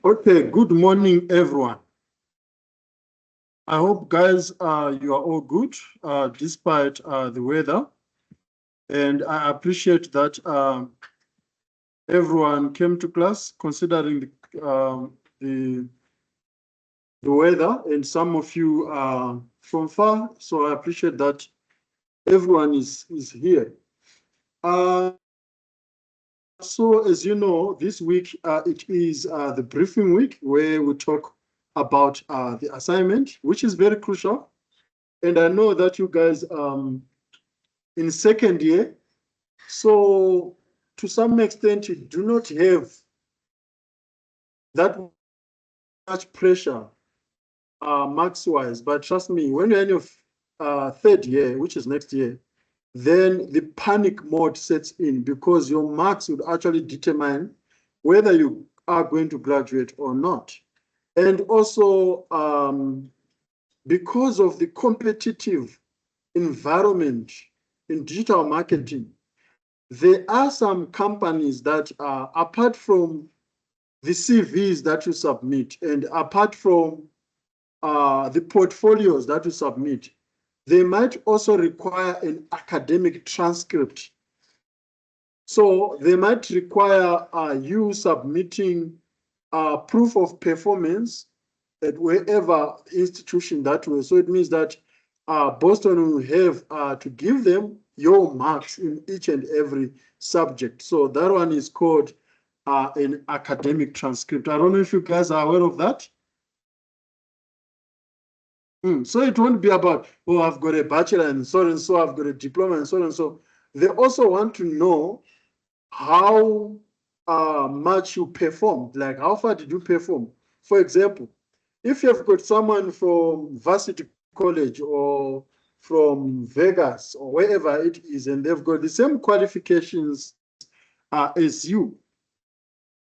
Okay, good morning, everyone. I hope, guys, you are all good despite the weather. And I appreciate that everyone came to class considering the weather, and some of you are from far. So I appreciate that everyone is here. So as you know, this week it is the briefing week where we talk about the assignment, which is very crucial. And I know that you guys in second year, so to some extent you do not have that much pressure marks wise, but trust me, when you're in your third year, which is next year, then the panic mode sets in because your marks would actually determine whether you are going to graduate or not. And also, because of the competitive environment in digital marketing, there are some companies that apart from the CVs that you submit and apart from the portfolios that you submit, they might also require an academic transcript. So they might require you submitting proof of performance at wherever institution that was. So it means that Boston will have to give them your marks in each and every subject. So that one is called an academic transcript. I don't know if you guys are aware of that. So it won't be about, oh, I've got a bachelor and so, I've got a diploma and so and so. They also want to know how much you performed, like how far did you perform? For example, if you've got someone from Varsity College or from Vegas or wherever it is, and they've got the same qualifications as you,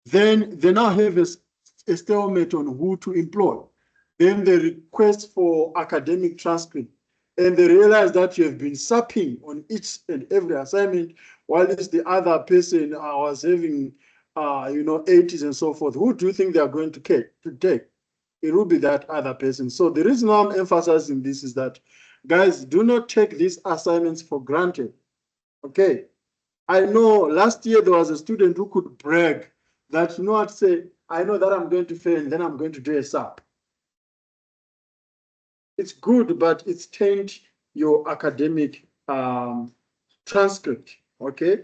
then they now have a stalemate on who to employ. Then they request for academic transcript, and they realize that you have been supping on each and every assignment, while the other person was having, 80s and so forth. Who do you think they are going to take? It will be that other person. So the reason I'm emphasizing this is that, guys, do not take these assignments for granted. Okay. I know last year there was a student who could brag that, you know what, say, I know that I'm going to fail and then I'm going to do a SAP. It's good, but it's taint your academic transcript, okay?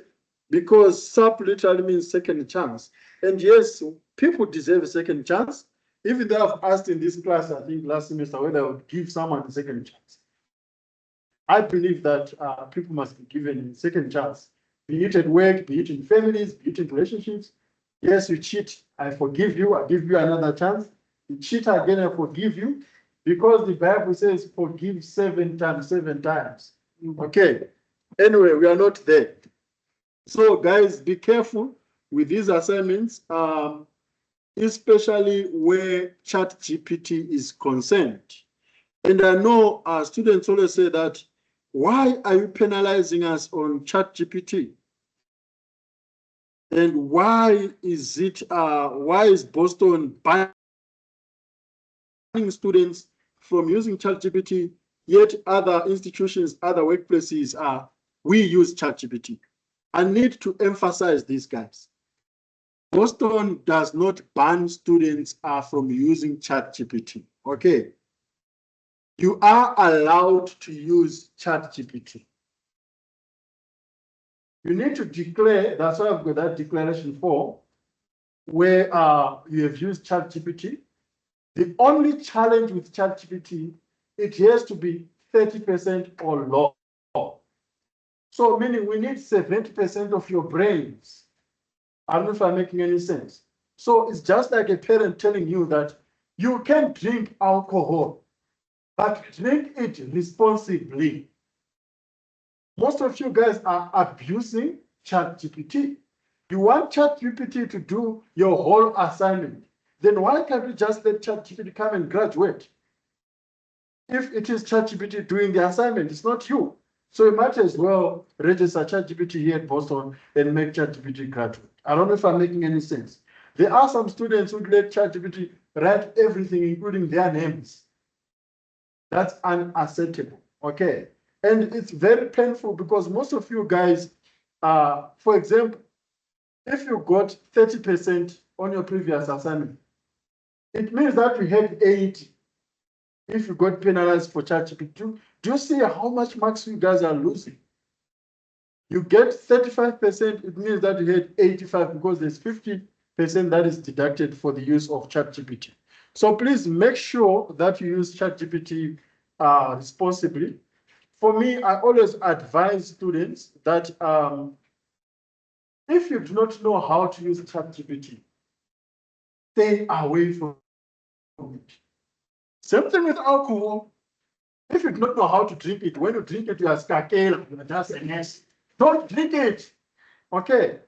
Because SAP literally means second chance. And yes, people deserve a second chance. Even though I've asked in this class, I think last semester, whether I would give someone a second chance. I believe that people must be given a second chance, be it at work, be it in families, be it in relationships. Yes, you cheat, I forgive you, I give you another chance. You cheat again, I forgive you. Because the Bible says forgive 7 times, 7 times. Okay. Anyway, we are not there. So guys, be careful with these assignments, especially where ChatGPT is concerned. And I know students always say that, why are you penalizing us on ChatGPT? And why is Boston banning students from using ChatGPT, yet other institutions, other workplaces we use ChatGPT? I need to emphasize this, guys. Boston does not ban students from using ChatGPT, okay? You are allowed to use ChatGPT. You need to declare, that's why I've got that declaration form, where you have used ChatGPT. The only challenge with ChatGPT, it has to be 30% or low. So meaning we need 70% of your brains. I don't know if I'm making any sense. So it's just like a parent telling you that you can drink alcohol, but drink it responsibly. Most of you guys are abusing ChatGPT. You want ChatGPT to do your whole assignment. Then why can't we just let ChatGPT come and graduate? If it is ChatGPT doing the assignment, it's not you. So you might as well register ChatGPT here at Boston and make ChatGPT graduate. I don't know if I'm making any sense. There are some students who let ChatGPT write everything, including their names. That's unacceptable, okay? And it's very painful because most of you guys, for example, if you got 30% on your previous assignment, it means that you had 80 if you got penalized for ChatGPT. Do you see how much marks you guys are losing? You get 35%, it means that you had 85 because there's 50% that is deducted for the use of ChatGPT. So please make sure that you use ChatGPT responsibly. For me, I always advise students that if you do not know how to use ChatGPT, stay away from it. Same thing with alcohol. If you do not know how to drink it, when you drink it, you are skakela, you are just a mess. Don't drink it. Okay.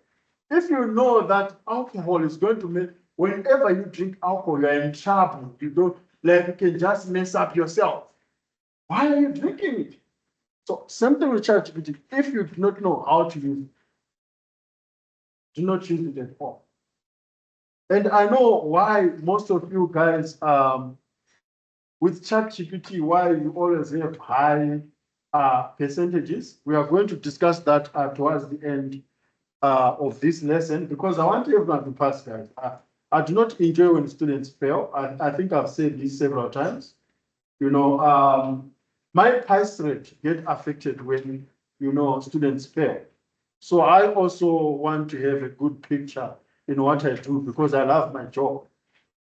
If you know that alcohol is going to make, whenever you drink alcohol, you're in trouble. You don't, like, you can just mess up yourself. Why are you drinking it? So, same thing with ChatGPT. If you do not know how to use it, do not use it at all. And I know why most of you guys, with ChatGPT, why you always have high percentages. We are going to discuss that towards the end of this lesson because I want everyone to pass, guys. I do not enjoy when students fail. I think I've said this several times. You know, my pass rate get affected when, you know, students fail. So I also want to have a good picture in what I do because I love my job.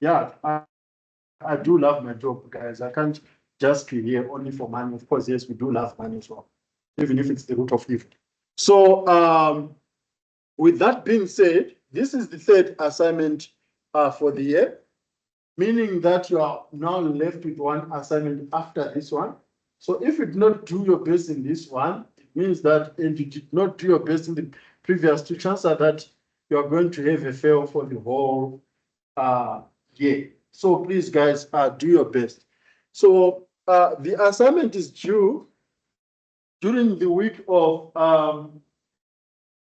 Yeah, I do love my job, guys. I can't just be here only for money. Of course, yes, we do love money as well, even if it's the root of evil. So with that being said, this is the third assignment for the year, meaning that you are now left with one assignment after this one. So if you did not do your best in this one, it means that if you did not do your best in the previous two, chances are that you are going to have a fail for the whole year. So please, guys, do your best. So the assignment is due during the week of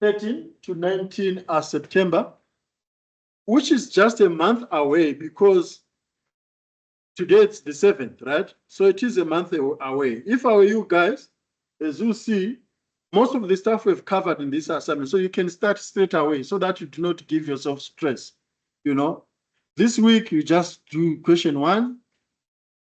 13 to 19 September, which is just a month away because today it's the 7th, right? So it is a month away. If I were you guys, as you see, most of the stuff we've covered in this assignment, so you can start straight away so that you do not give yourself stress, you know? This week, you just do question 1.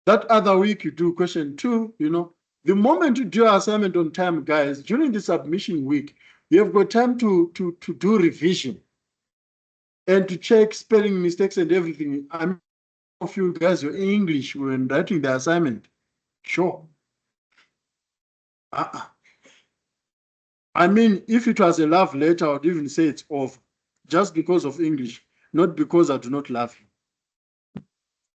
That other week, you do question 2, you know? The moment you do your assignment on time, guys, during the submission week, you have got time to do revision and to check spelling mistakes and everything. I mean, of you guys, your English when writing the assignment, sure. I mean, if it was a love letter, I would even say it's off, just because of English, not because I do not love you.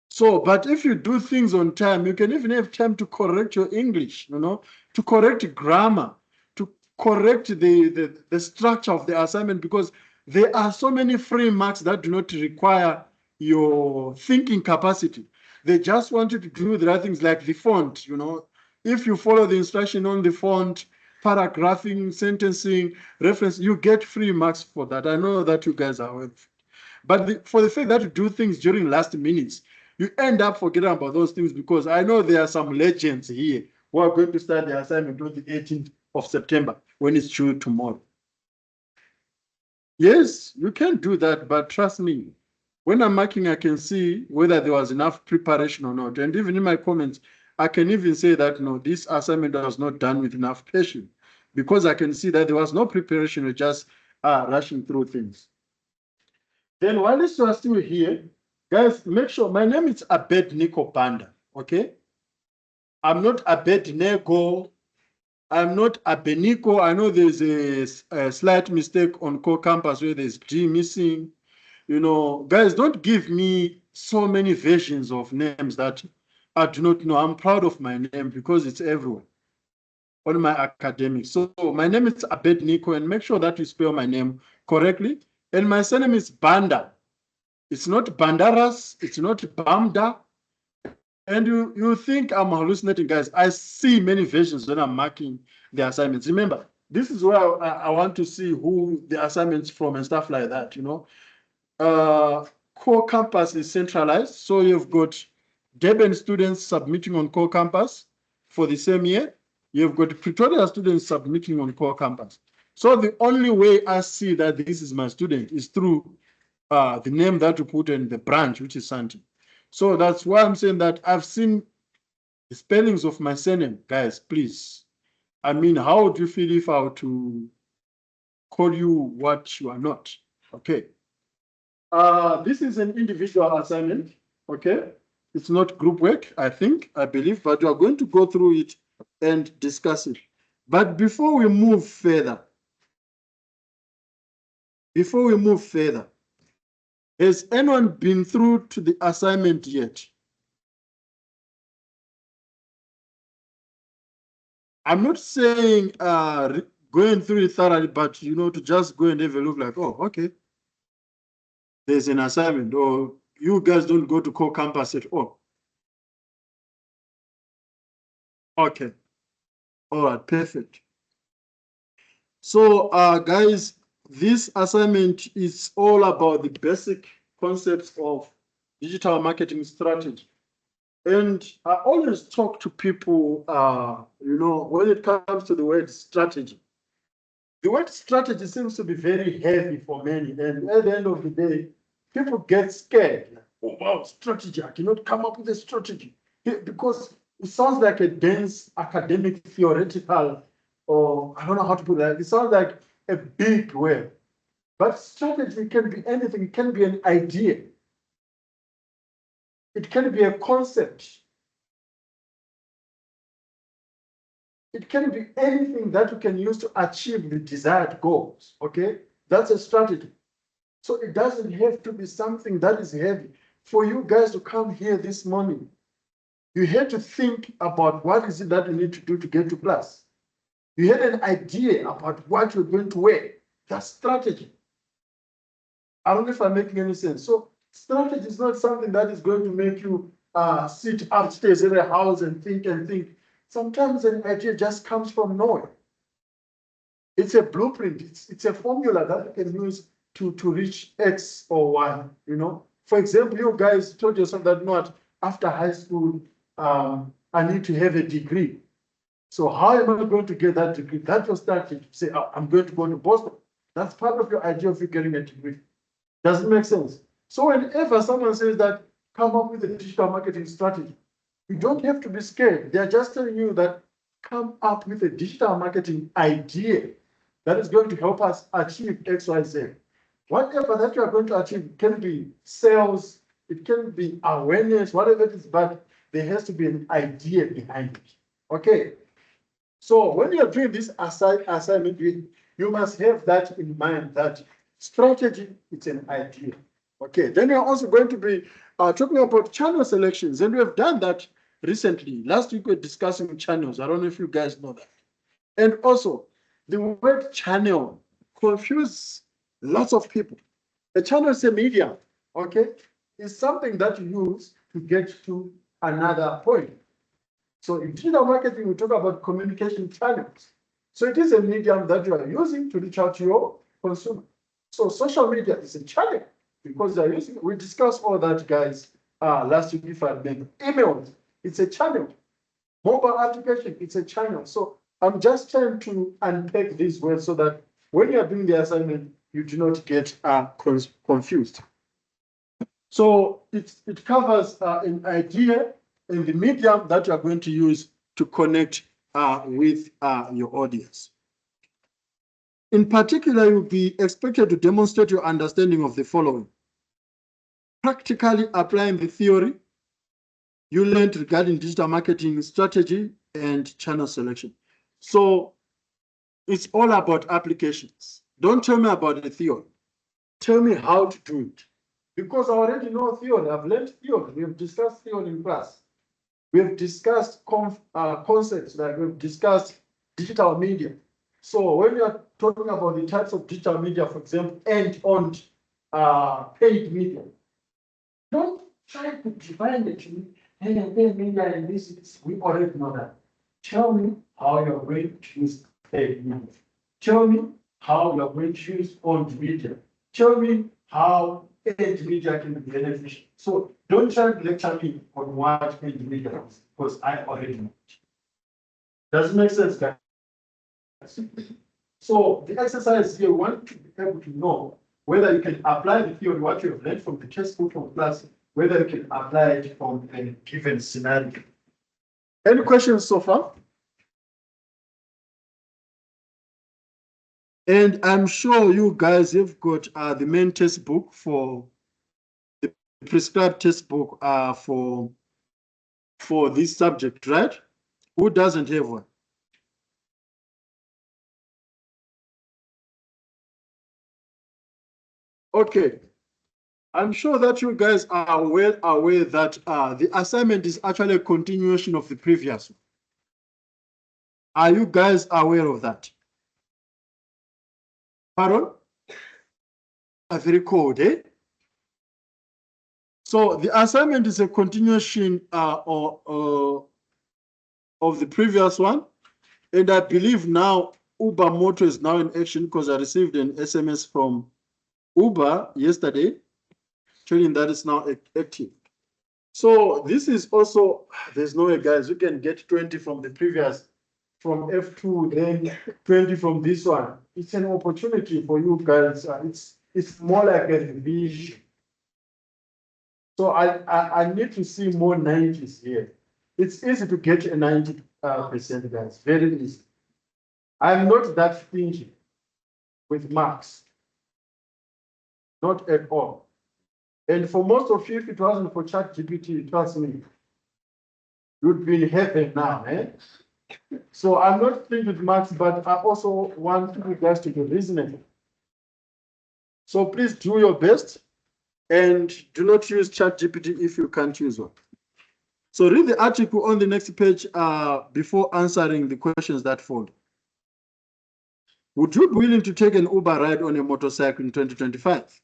So, but if you do things on time, you can even have time to correct your English, you know, to correct grammar, to correct the structure of the assignment, because there are so many free marks that do not require your thinking capacity. They just want you to do the right things like the font, you know. If you follow the instruction on the font, paragraphing, sentencing, reference, you get free marks for that. I know that you guys are aware of it. But for the fact that you do things during last minutes, you end up forgetting about those things because I know there are some legends here who are going to start the assignment on the 18th of September when it's due tomorrow. Yes, you can do that, but trust me, when I'm marking, I can see whether there was enough preparation or not. And even in my comments, I can even say that, no, this assignment was not done with enough passion because I can see that there was no preparation, we're just rushing through things. Then while you are still here, guys, make sure my name is Abednego Banda, okay? I'm not Abednego. I'm not Abednego. I know there's a slight mistake on core campus where there's G missing. You know, guys, don't give me so many versions of names that I do not know. I'm proud of my name because it's everywhere on my academics. So my name is Abednego, and make sure that you spell my name correctly. And my surname is Banda. It's not Bandaras. It's not Bamda. And you think I'm hallucinating, guys. I see many versions when I'm marking the assignments. Remember, this is where I want to see who the assignments from and stuff like that, you know. Core campus is centralized. So you've got Durban students submitting on core campus for the same year. You've got Pretoria students submitting on core campus. So the only way I see that this is my student is through the name that you put in the branch, which is Sandton. So that's why I'm saying that I've seen the spellings of my surname. Guys, please. I mean, how would you feel if I were to call you what you are not? Okay. This is an individual assignment, okay? It's not group work, I believe, but we are going to go through it and discuss it. But before we move further, has anyone been through to the assignment yet? I'm not saying going through it thoroughly, but you know, to just go and have a look like, oh, okay, there's an assignment, or you guys don't go to core campus at all. Okay. All right, perfect. So, guys, this assignment is all about the basic concepts of digital marketing strategy. And I always talk to people, you know, when it comes to the word strategy. The word strategy seems to be very heavy for many. And at the end of the day, people get scared. Like, oh, wow, strategy. I cannot come up with a strategy. Because it sounds like a dense academic theoretical, or I don't know how to put that. It sounds like a big word. But strategy can be anything. It can be an idea. It can be a concept. It can be anything that you can use to achieve the desired goals. Okay? That's a strategy. So it doesn't have to be something that is heavy. For you guys to come here this morning, you had to think about what is it that you need to do to get to class. You had an idea about what you're going to wear. That's strategy. I don't know if I'm making any sense. So strategy is not something that is going to make you sit upstairs in a house and think and think. Sometimes an idea just comes from nowhere. It's a blueprint. It's a formula that you can use to reach X or Y, you know. For example, you guys told yourself that not after high school, I need to have a degree. So how am I going to get that degree? That's your strategy. Say, oh, I'm going to go to Boston. That's part of your idea of you getting a degree. Does it make sense? So whenever someone says that, come up with a digital marketing strategy, you don't have to be scared. They're just telling you that come up with a digital marketing idea that is going to help us achieve X, Y, Z. Whatever that you are going to achieve, it can be sales, it can be awareness, whatever it is, but there has to be an idea behind it. Okay. So when you're doing this assignment, you must have that in mind, that strategy, it's an idea. Okay, then we're also going to be talking about channel selections, and we have done that recently. Last week we were discussing channels. I don't know if you guys know that. And also, the word channel confuses lots of people. A channel is a medium, okay? It's something that you use to get to another point. So in digital marketing, we talk about communication channels. So it is a medium that you are using to reach out to your consumer. So social media is a channel because they are using. We discussed all that, guys, last week, if I remember. Emails, it's a channel. Mobile application, it's a channel. So I'm just trying to unpack these words so that when you are doing the assignment, you do not get confused. So it covers an idea and the medium that you are going to use to connect with your audience. In particular, you'll be expected to demonstrate your understanding of the following. Practically applying the theory you learned regarding digital marketing strategy and channel selection. So it's all about applications. Don't tell me about the theory. Tell me how to do it. Because I already know theory. I've learned theory. We have discussed theory in class. We have discussed concepts, like we've discussed digital media. So when we are talking about the types of digital media, for example, and on paid media, don't try to define it to me We already know that. Tell me how you're going to use paid media. Tell me how you're going to use owned media. Tell me how paid media can be beneficial. So don't try to lecture me on what paid media is, because I already know. Does it make sense, guys? So the exercise here, we want to be able to know whether you can apply the theory, what you have learned from the textbook of class, whether you can apply it from a given scenario. Any questions so far? And I'm sure you guys have got the main textbook for the prescribed textbook for this subject, right? Who doesn't have one? Okay. I'm sure that you guys are well aware that the assignment is actually a continuation of the previous one. Are you guys aware of that? Pardon? Very cold, eh? So the assignment is a continuation of the previous one. And I believe now Uber Moto is now in action because I received an SMS from Uber yesterday telling that it's now active. So this is also, there's no way, guys, you can get 20 from the previous, from F2, then 20 from this one. It's an opportunity for you guys. It's more like a revision. So I need to see more 90s here. It's easy to get a 90%, guys, very easy. I'm not that stingy with marks, not at all. And for most of you, if it wasn't for ChatGPT, trust me, you'd be in heaven now, eh? So I'm not stingy with marks, but I also want you guys to be reasonable. So please do your best and do not use ChatGPT if you can't use one. So read the article on the next page before answering the questions that follow. Would you be willing to take an Uber ride on a motorcycle in 2025?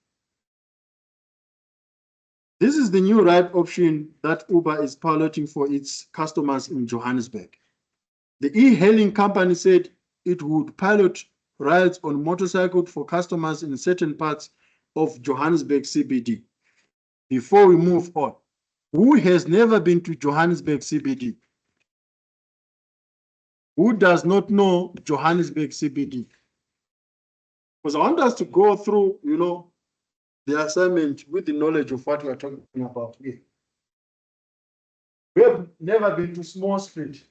This is the new ride option that Uber is piloting for its customers in Johannesburg. The e-hailing company said it would pilot rides on motorcycles for customers in certain parts of Johannesburg CBD. Before we move on, who has never been to Johannesburg CBD? Who does not know Johannesburg CBD? Because I want us to go through, the assignment with the knowledge of what we're talking about here. We have never been to Small Street.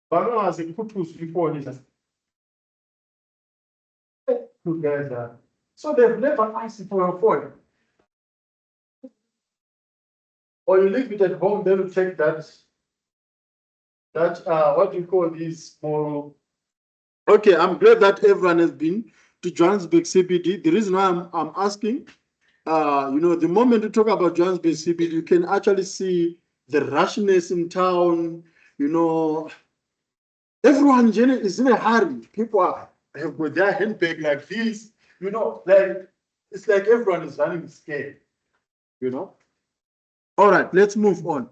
But no has a kutus before this. Two guys are. So they've never asked for a phone. Or you leave it at home, then you take that what do you call this more. Okay, I'm glad that everyone has been to Johannesburg CBD. The reason why I'm asking, the moment you talk about Johannesburg CBD, you can actually see the rushness in town. Everyone is in a hurry. People have got their handbag like this. Like it's like everyone is running scared. All right, let's move on.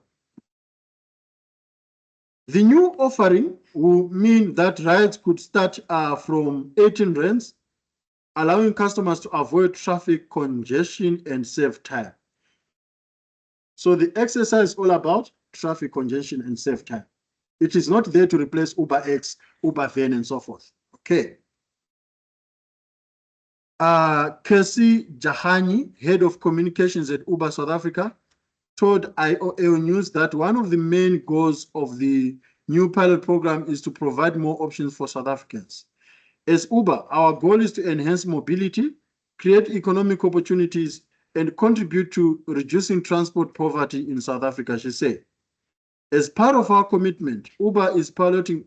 The new offering will mean that rides could start from 18 rands, allowing customers to avoid traffic congestion and save time. So the exercise is all about traffic congestion and save time. It is not there to replace Uber X, Uber Van, and so forth. Okay. Casey Jahani, head of communications at Uber South Africa, told IOL News that one of the main goals of the new pilot program is to provide more options for South Africans. As Uber, our goal is to enhance mobility, create economic opportunities, and contribute to reducing transport poverty in South Africa, she said. As part of our commitment, Uber is piloting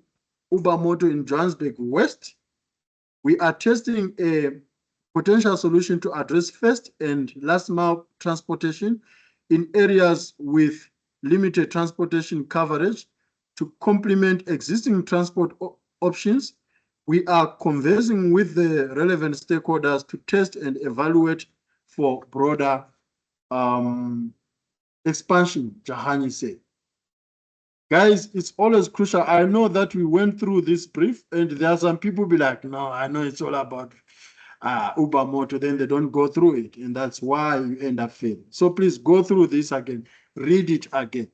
Uber Moto in Johannesburg West. We are testing a potential solution to address first and last mile transportation in areas with limited transportation coverage to complement existing transport options. We are conversing with the relevant stakeholders to test and evaluate for broader expansion, Jahani said. Guys, it's always crucial. I know that we went through this brief, and there are some people be like, no, I know it's all about Uber Moto, then they don't go through it, and that's why you end up failing. So please go through this again, read it again.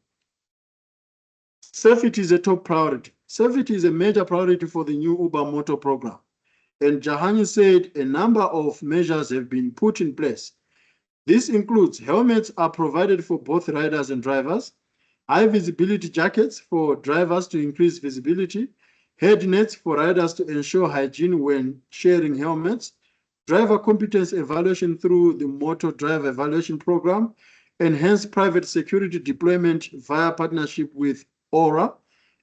Safety is a top priority. Safety is a major priority for the new Uber Moto program. And Jahani said a number of measures have been put in place. This includes helmets are provided for both riders and drivers, high visibility jackets for drivers to increase visibility, head nets for riders to ensure hygiene when sharing helmets, driver competence evaluation through the Motor Driver Evaluation Program, enhanced private security deployment via partnership with Aura.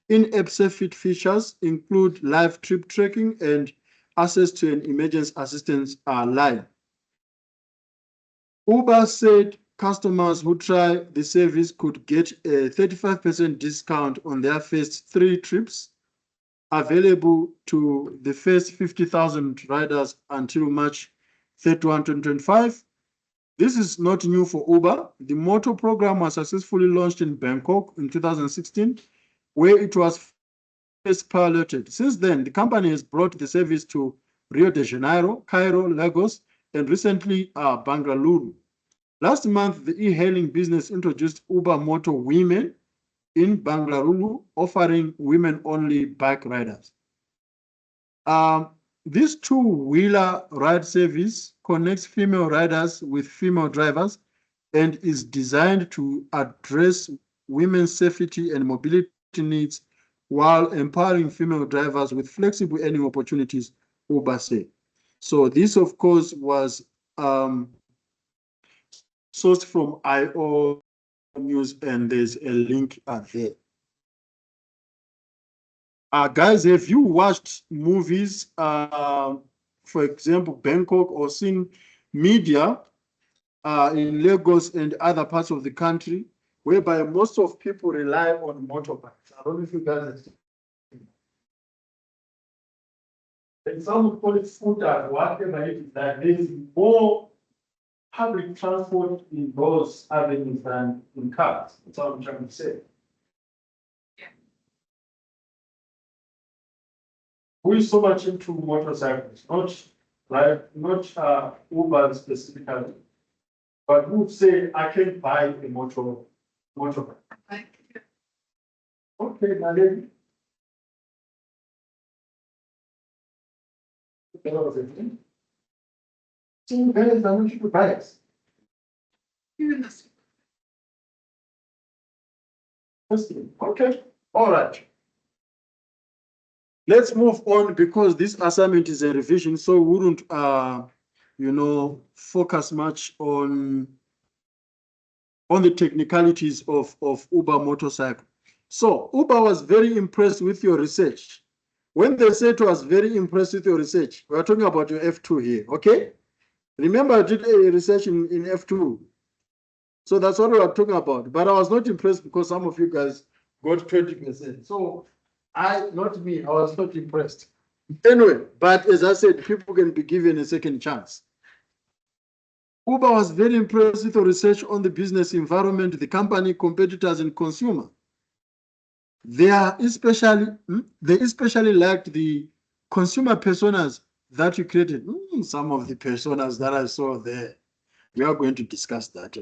In-app safety features include live trip tracking and access to an emergency assistance line. Uber said customers who try the service could get a 35% discount on their first 3 trips, available to the first 50,000 riders until March 31, 2025. This is not new for Uber. The Moto program was successfully launched in Bangkok in 2016, where it was first piloted. Since then, the company has brought the service to Rio de Janeiro, Cairo, Lagos, and recently Bangalore. Last month, the e-hailing business introduced Uber Moto Women in Bangalore, offering women-only bike riders. This two-wheeler ride service connects female riders with female drivers and is designed to address women's safety and mobility needs while empowering female drivers with flexible earning opportunities, Uber said. So this, of course, was sourced from IO News, and there's a link there. Guys, have you watched movies, for example, Bangkok, or seen media in Lagos and other parts of the country, whereby most of people rely on motorbikes? I don't know if you guys have seen. And some would call it scooters, whatever it is, that there is more public transport in those avenues than in cars. That's what I'm trying to say. We're so much into motorcycles, not Uber specifically, but who would say I can buy a motorbike? Okay, my lady. So guys, I want you to buy it. Okay, all right. Let's move on, because this assignment is a revision, so we wouldn't, focus much on the technicalities of Uber motorcycle. So Uber was very impressed with your research. When they say to us, very impressed with your research, we're talking about your F2 here, okay? Remember, I did a research in F2. So that's what we are talking about. But I was not impressed because some of you guys got 20%. So not me, I was not impressed. Anyway, but as I said, people can be given a second chance. Uber was very impressed with the research on the business environment, the company, competitors, and consumer. They especially liked the consumer personas that you created. Some of the personas that I saw there, we are going to discuss that.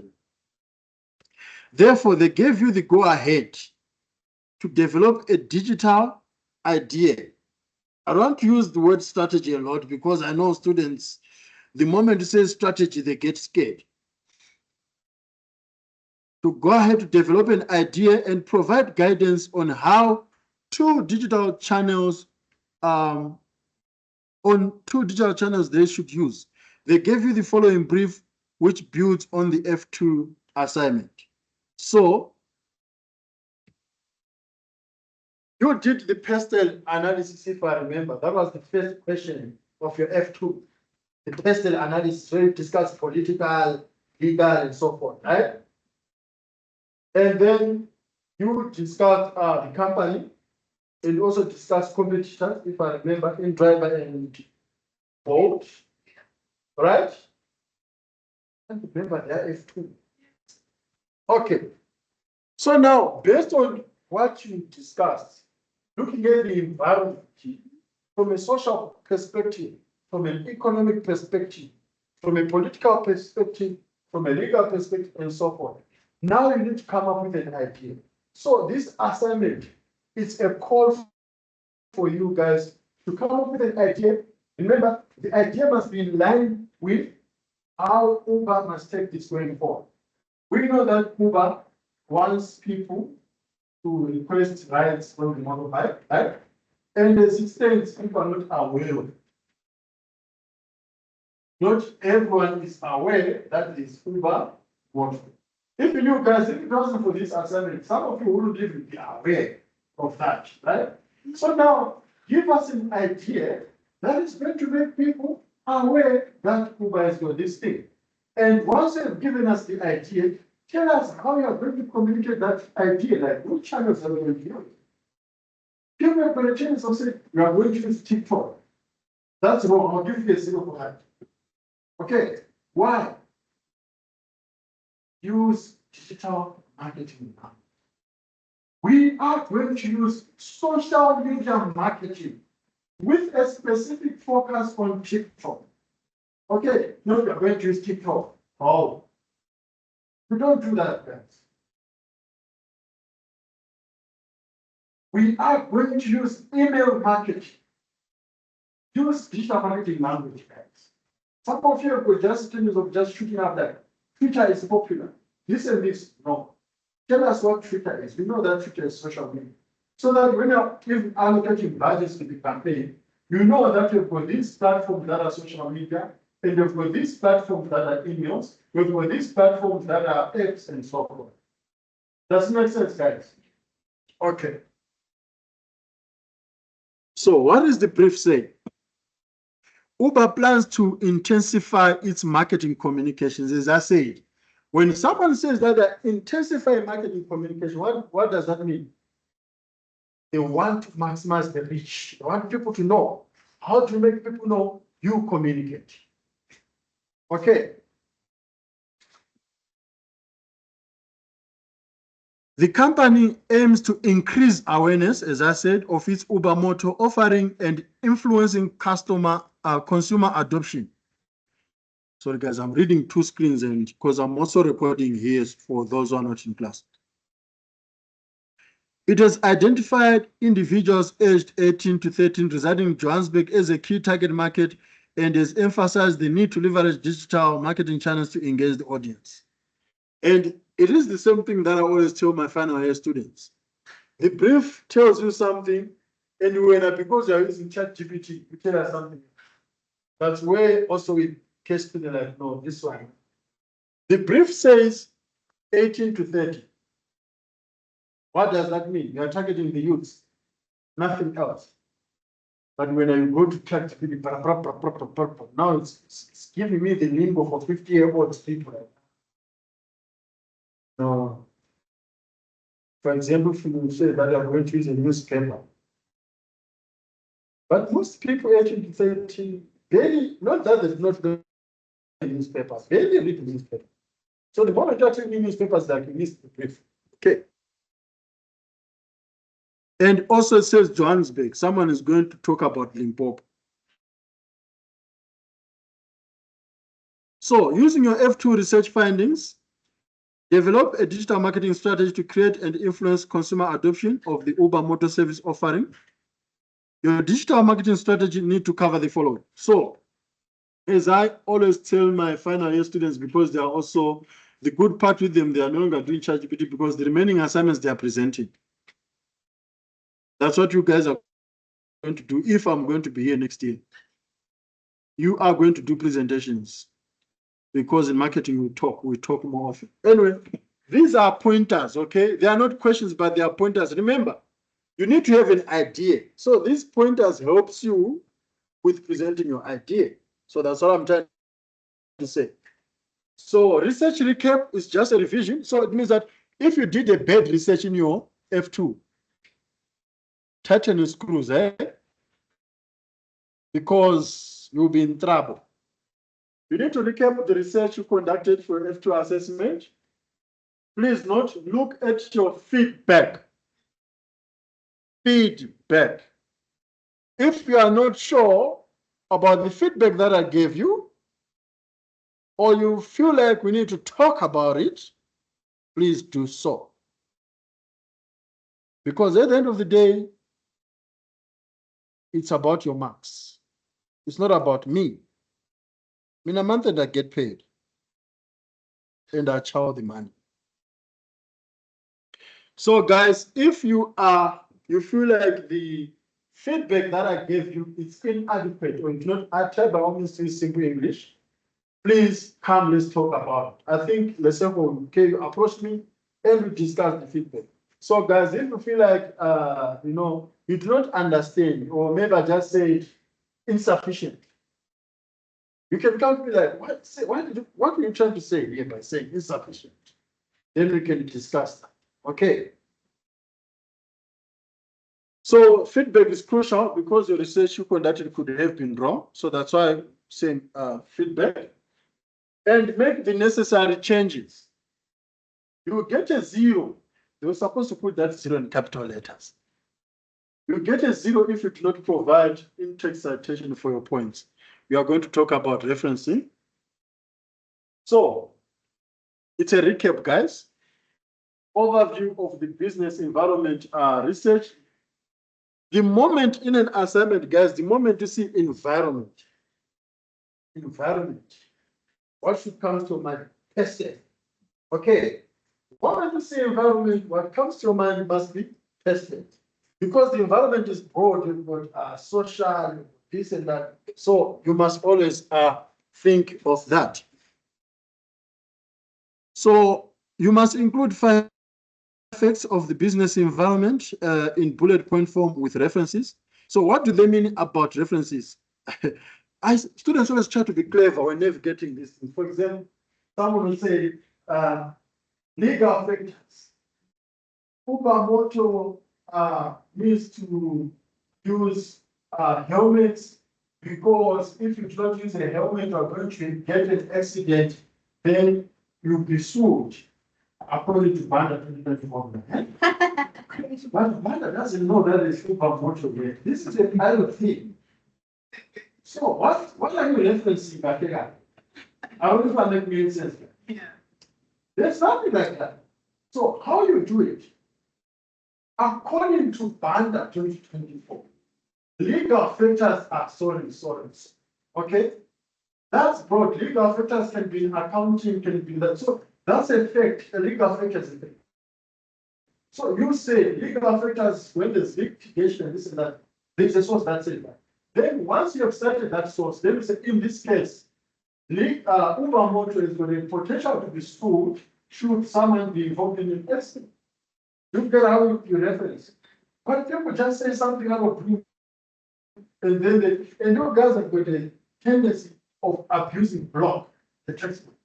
Therefore, they gave you the go-ahead to develop a digital idea. I don't use the word strategy a lot because I know students, the moment it says strategy, they get scared. To go ahead to develop an idea and provide guidance on how two digital channels they should use. They gave you the following brief, which builds on the F2 assignment. So you did the pestle analysis, if I remember. That was the first question of your F2. The pestle analysis, where you discuss political, legal, and so forth, right? And then you discuss the company, and also discuss competitors, if I remember, in driver and boat, right? I remember their F2. Okay. So now, based on what you discussed, looking at the environment from a social perspective, from an economic perspective, from a political perspective, from a legal perspective, and so forth. Now you need to come up with an idea. So this assignment is a call for you guys to come up with an idea. Remember, the idea must be in line with how Uber must take this going forward. We know that Uber wants people to request rides from the motorbike, right? And as it stands, people are not aware of it. Not everyone is aware that this Uber works. If you guys, if it wasn't for this assignment, some of you wouldn't even be aware of that, right? So now, give us an idea that is going to make people aware that Uber has got this thing. And once you've given us the idea, tell us how you are going to communicate that idea, like which channels are we going to use. People have got a chance of saying, you are going to use TikTok. That's wrong. I'll give you a single for that. Okay, why? Use digital marketing now. We are going to use social media marketing with a specific focus on TikTok. Okay, no, we are going to use TikTok. Oh, we don't do that, guys. We are going to use email marketing. Use digital marketing language, guys. Some of you are just things of just shooting up that Twitter is popular. This and this, no. Tell us what Twitter is. We know that Twitter is social media. So that when you're allocating budgets to the campaign, you know that you've got these platforms that are social media, and you've got these platforms that are emails, you've got these platforms that are apps and so forth. Does it make sense, guys? Okay. So what is the brief say? Uber plans to intensify its marketing communications, as I said. When someone says that they intensify marketing communication, what does that mean? They want to maximize the reach. They want people to know. How to make people know you communicate. Okay. The company aims to increase awareness, as I said, of its Uber Moto offering and influencing consumer adoption. Sorry, guys, I'm reading two screens, and because I'm also recording here for those who are not in class. It has identified individuals aged 18 to 13 residing in Johannesburg as a key target market and has emphasized the need to leverage digital marketing channels to engage the audience. And it is the same thing that I always tell my final year students. The brief tells you something, and when because you're using ChatGPT, you tell us something. That's where also we catch students like, no, this one. The brief says 18 to 30. What does that mean? You are targeting the youths, nothing else. But when I go to ChatGPT, now it's giving me the lingo for 50-year-old people. No. For example, if you say that I'm going to use a newspaper. But most people 18 to 30, not that they're not going to read newspapers, barely read newspapers. So the moment you're reading newspapers, like you miss the brief. Okay. And also it says Johannesburg. Someone is going to talk about Limpopo. So using your F2 research findings, develop a digital marketing strategy to create and influence consumer adoption of the Uber Motor service offering. Your digital marketing strategy need to cover the following. So, as I always tell my final year students, because they are also the good part with them, they are no longer doing ChatGPT because the remaining assignments they are presenting. That's what you guys are going to do if I'm going to be here next year. You are going to do presentations because in marketing we talk more often. Anyway, these are pointers, okay? They are not questions, but they are pointers. Remember, you need to have an idea. So these pointers helps you with presenting your idea. So that's what I'm trying to say. So research recap is just a revision. So it means that if you did a bad research in your F2, tighten your screws, because you'll be in trouble. You need to recap the research you conducted for F2 assessment. Please note, look at your feedback. Feedback. If you are not sure about the feedback that I gave you, or you feel like we need to talk about it, please do so. Because at the end of the day, it's about your marks. It's not about me. In a month and I get paid. And I chow the money. So guys, if you feel like the feedback that I gave you is inadequate or it's not uttered by all means in simple English, please come, let's talk about it. I think Lesego, okay, you approach me and we discuss the feedback. So guys, if you feel like you do not understand, or maybe I just said insufficient, you can come to me like, what are you trying to say here by saying insufficient? Then we can discuss that. Okay. So feedback is crucial because your research you conducted could have been wrong. So that's why I'm saying feedback. And make the necessary changes. You will get a 0. They were supposed to put that 0 in capital letters. You get a 0 if you do not provide in-text citation for your points. We are going to talk about referencing. So it's a recap, guys. Overview of the business environment research. The moment in an assignment, guys, the moment you see environment, what should come to mind? Person. Okay. The moment you see environment, what comes to your mind must be person. Because the environment is broad, you've got social, this and that. So you must always think of that. So you must include 5 effects of the business environment in bullet point form with references. So what do they mean about references? Students always try to be clever when navigating this. For example, someone will say legal factors. Ubermoto needs to use helmets because if you don't use a helmet, you're going to get an accident, then you'll be sued. According to Banda 2024. But Banda doesn't know that it's Ubermoto yet. This is a pilot thing. So what are you referencing back here? I don't know if I make sense. Yeah. There's nothing like that. So how you do it? According to Banda 2024, legal factors are sorry. Okay? That's broad. Legal factors can be in accounting, can be that. So that's a fact. A legal factor is a fact. So you say legal factors when there's litigation, this and that, there's a source that's it. Then once you have started that source, then you say in this case, Ubermoto is got a potential to be sued should someone be involved in an accident. Look at how you reference. But people just say something out of blue, and then and you guys have got a tendency of abusing block the textbook.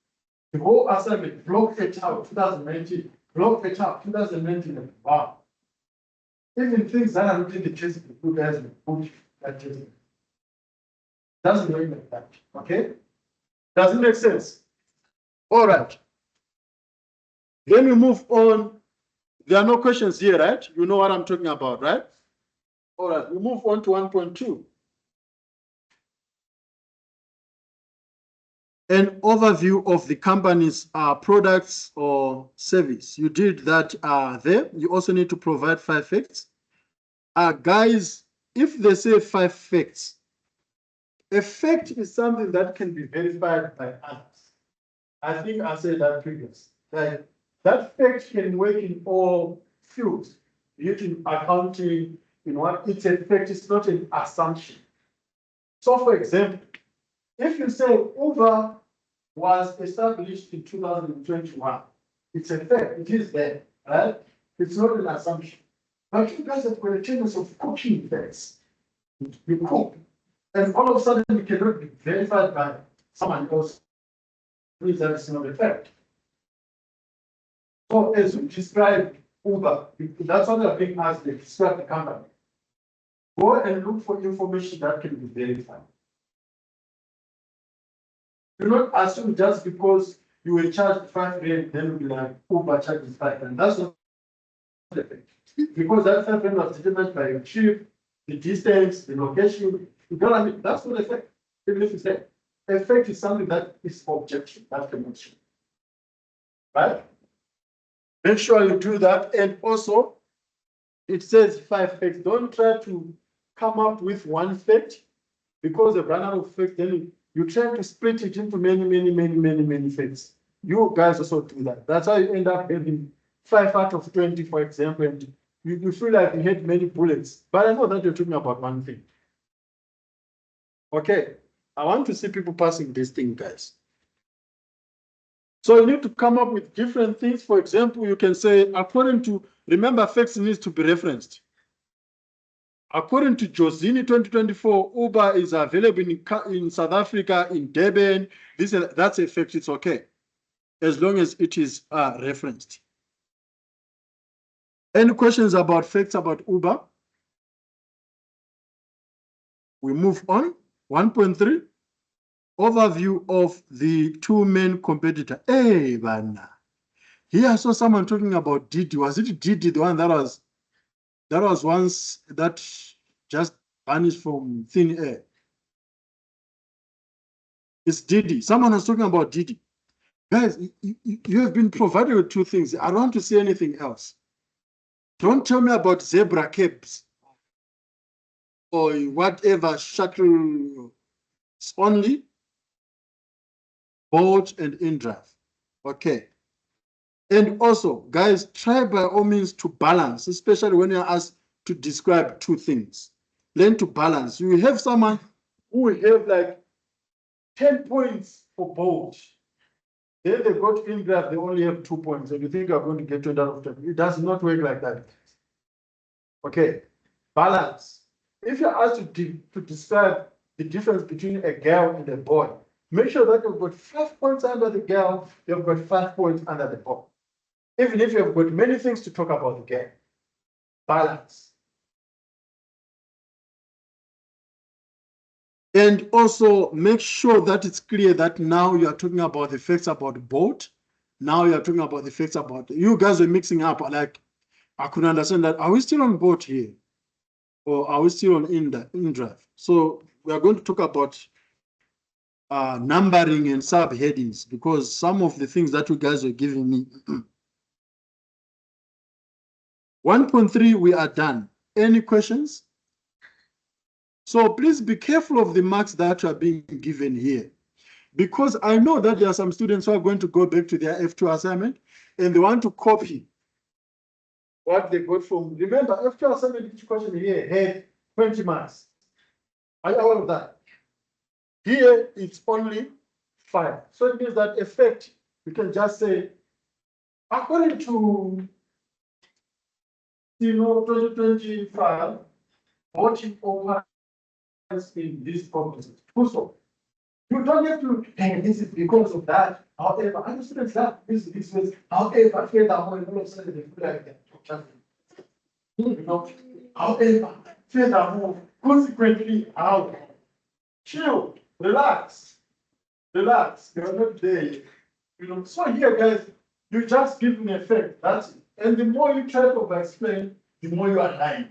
The whole assignment, block it out 2019, block it out 2019, and wow. Even things that are not in the textbook, you guys will put that textbook. Doesn't work like that. Okay? Does it make sense? All right. Then we move on. There are no questions here, right? You know what I'm talking about, right? All right, we move on to 1.2. An overview of the company's products or service. You did that there. You also need to provide 5 facts. Guys, if they say 5 facts, a fact is something that can be verified by others. I think I said that previously. Like, that fact can work in all fields, be it in accounting, in what it's a fact, it's not an assumption. So, for example, if you say Uber was established in 2021, it's a fact, it is there, right? It's not an assumption. But you guys have got a tendency of cooking facts. You cook, and all of a sudden it cannot be verified by someone else. Please, that is not a fact. So as we describe Uber, that's what they're being asked to describe the company. Go and look for information that can be verified. Do not assume just because you will charge 5 rand, then you'll be like, Uber charges 5 rand. That's not the effect. Because that 5 rand was determined by your trip, the distance, the location. You know what I mean? That's not effect. Even if you say effect is something that is objective, that cannot show. Right? Make sure you do that. And also, it says 5 facts. Don't try to come up with one fact because of run out of facts. Then you try to split it into many facts. You guys also do that. That's how you end up having 5 out of 20, for example, and you feel like you had many bullets. But I know that you're talking about one thing. Okay, I want to see people passing this thing, guys. So you need to come up with different things. For example, you can say, according to, remember, facts needs to be referenced. According to Josini 2024, Uber is available in South Africa, in Durban. That's a fact, it's okay, as long as it is referenced. Any questions about facts about Uber? We move on. 1.3, overview of the two main competitors. Hey, Bana. Here I saw someone talking about Didi. Was it Didi, the one that was once that just vanished from thin air? It's Didi. Someone was talking about Didi. Guys, you have been provided with two things. I don't want to see anything else. Don't tell me about zebra cabs or whatever shuttle. It's only Bolt and InDrive. Okay. And also, guys, try by all means to balance, especially when you're asked to describe two things. Learn to balance. You have someone who will have like 10 points for Bolt. Then they go to InDrive, they only have 2 points. And you think you're going to get 20 out of 10. It does not work like that. Okay. Balance. If you're asked to describe the difference between a girl and a boy, make sure that you've got 5 points under the girl, you've got 5 points under the boy. Even if you've got many things to talk about the girl. Balance. And also make sure that it's clear that now you are talking about the facts about boat. Now you are talking about the facts about, you guys are mixing up. Like, I could understand that. Are we still on boat here? Or are we still on InDrive? So we are going to talk about numbering and subheadings because some of the things that you guys are giving me. 1.3, we are done. Any questions? So please be careful of the marks that are being given here, because I know that there are some students who are going to go back to their F2 assignment and they want to copy what they got from, remember, F2 assignment, each question here had 20 marks. Are you aware of that? Here, it's only 5. So it means that effect, you can just say, according to 2025, voting over in this composite. Also, you don't have to, hey, this is because of that. However, I understand that this was, however, I feel that all of a sudden they feel like that. You know, however, feel that consequently, how? Chill, relax, relax. You're not there. You know, so here, guys, you just give me effect. That's it. And the more you try to explain, the more you are lying.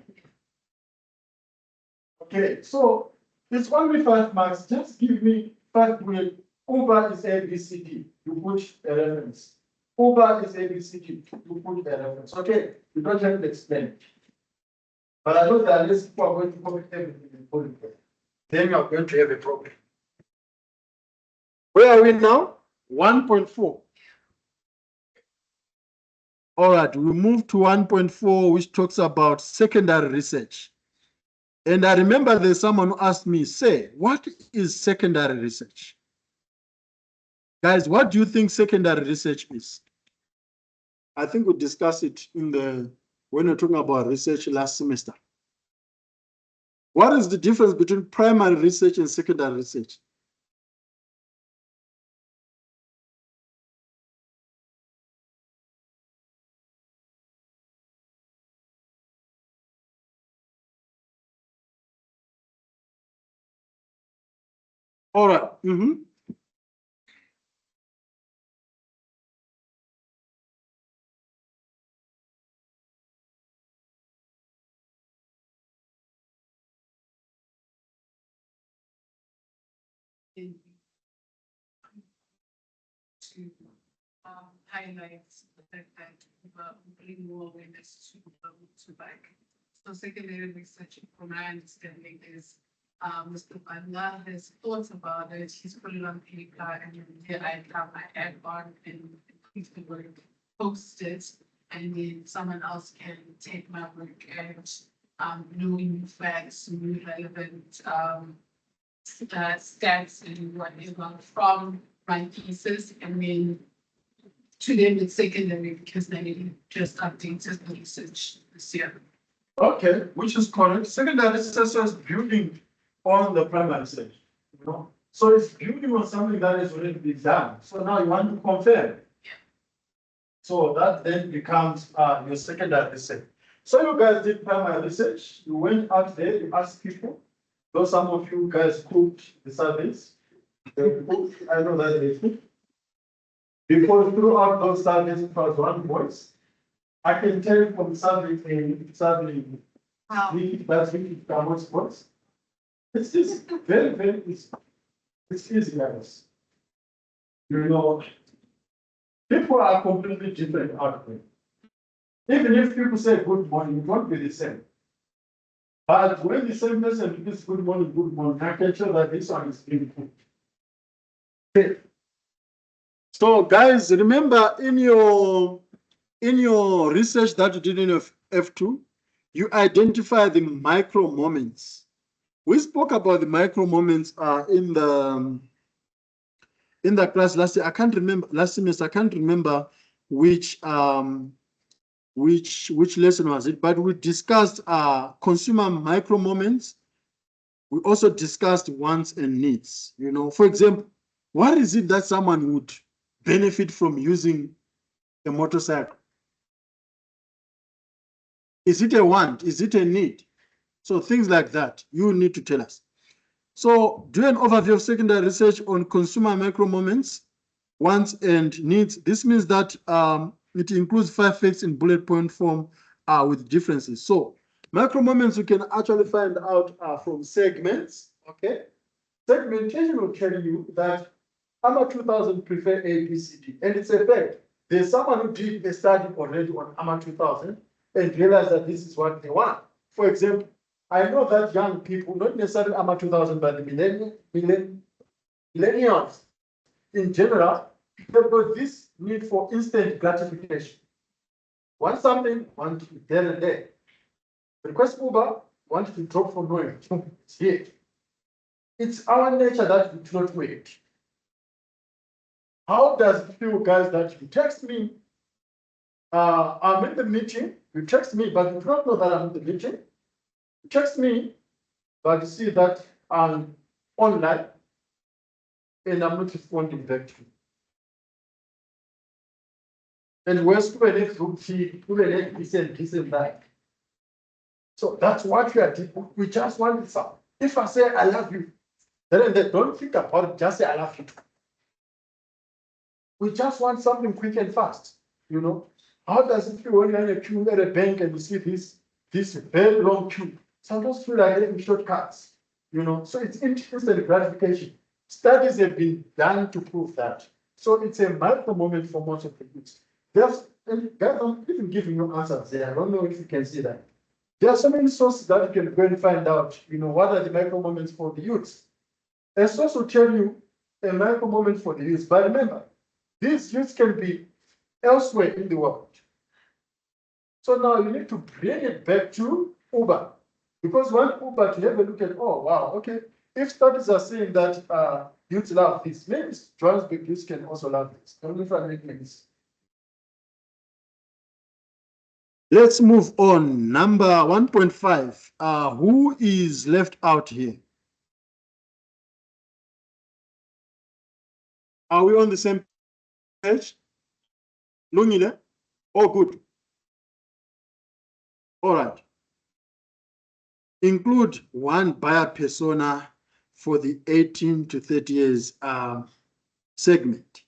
Okay, so it's only 5 marks. Just give me 5 bullets. Uber is ABCD. You put a reference. Uber is ABCD. You put a reference. Okay, you don't have to explain. But I know that these people are going to copy everything and put it there. Then you are going to have a problem. Where are we now? 1.4. All right, we move to 1.4, which talks about secondary research. And I remember there's someone who asked me, say, what is secondary research? Guys, what do you think secondary research is? I think we discussed it when we're talking about research last semester. What is the difference between primary research and secondary research? All right. in to highlight the fact that we bring more awareness to back. So secondary research, from my understanding, is Mr. Banda has thought about it, he's put it on paper, and then here I come, I add on and increase the word, post it, and then someone else can take my work and new facts, new relevant stats and whatever from my pieces, and then to them it's secondary because they just updated the research this year. Okay, which is correct. Secondary research is building on the primary research, you know. So it's building on something that has already been done. So now you want to confirm. Yeah. So that then becomes your secondary research. So you guys did primary research. You went out there, you asked people. Though some of you guys cooked the surveys. They cooked, I know that they cooked. Because throughout those surveys, it was one voice. I can tell you from survey, Wow. that's Kamo's voice. It's just very, very easy. It's easy, guys. You know, people are completely different out there. Even if people say good morning, it won't be the same. But when the same person repeats good morning, I can tell that this one is being good. Okay. So, guys, remember in your research that you did in your F2, you identify the micro moments. We spoke about the micro moments in the class last year. I can't remember last semester. I can't remember which lesson was it, but we discussed consumer micro moments. We also discussed wants and needs. You know, for example, what is it that someone would benefit from using a motorcycle? Is it a want? Is it a need? So things like that, you need to tell us. So do an overview of secondary research on consumer micro moments, wants and needs. This means that it includes 5 facts in bullet point form with differences. So micro moments you can actually find out from segments, okay? Segmentation will tell you that AMA 2000 prefer A, B, C, D. And it's a fact. There's someone who did a study already on AMA 2000 and realized that this is what they want. For example, I know that young people, not necessarily AMA 2000, but the millennials in general, they've got this need for instant gratification. Want something, want it there and there. Request Uber, want to drop for nowhere. It's here. It's our nature that we do not wait. How does it feel, guys, that you text me, I'm in the meeting, you text me, but you do not know that I'm in the meeting. You text me, but you see that I'm online, and I'm not responding back to you. And we're students who see, this and that. So that's what we are doing. We just want it. If I say I love you, then they don't think about it, just say I love you. We just want something quick and fast, you know. How does it feel when you're in a queue at a bank and you see this very long queue? Sometimes feel like getting shortcuts, you know. So it's instant gratification. Studies have been done to prove that. So it's a micro moment for most of the youths. And guys, I'm even giving you answers there. I don't know if you can see that. There are so many sources that you can go and find out, you know, what are the micro moments for the youths. A source will tell you a micro moment for the youths. But remember, these youths can be elsewhere in the world. So now you need to bring it back to Uber. Because when Uber to have a look at, oh, wow, okay, if studies are saying that youths love this, maybe Johannesburg youths can also love this. I don't know if I make sense. Let's move on. Number 1.5. Who is left out here? Are we on the same page? Lungile? Oh, good. All right. Include one buyer persona for the 18 to 30 years segment.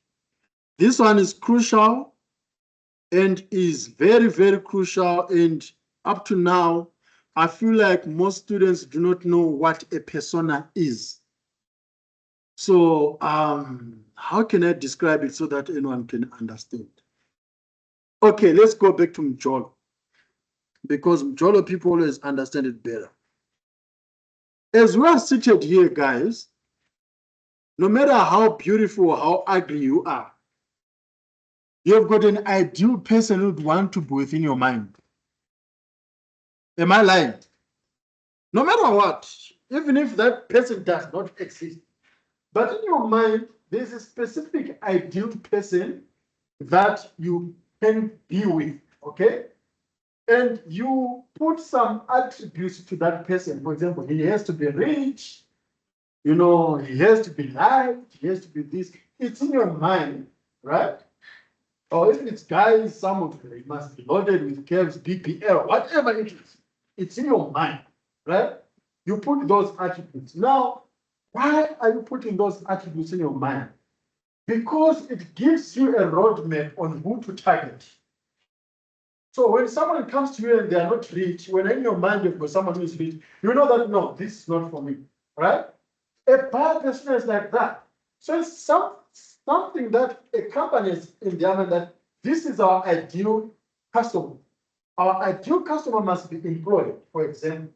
This one is crucial and is very, very crucial. And up to now, I feel like most students do not know what a persona is. So how can I describe it so that anyone can understand? Okay, let's go back to Mjolo, because Mjolo people always understand it better. As we are seated here, guys, no matter how beautiful or how ugly you are, you've got an ideal person who'd want to be within your mind. Am I lying? No matter what, even if that person does not exist, but in your mind, there's a specific ideal person that you can be with, okay? And you put some attributes to that person. For example, he has to be rich, you know, he has to be liked, he has to be this. It's in your mind, right? Or if it's guys, some of them must be loaded with curves, BPL, whatever it is. It's in your mind, right? You put those attributes. Now, why are you putting those attributes in your mind? Because it gives you a roadmap on who to target. So when someone comes to you and they are not rich, when in your mind you've got someone who is rich, you know that no, this is not for me, right? A bad person is like that. So it's something that a company is in their mind that this is our ideal customer. Our ideal customer must be employed, for example,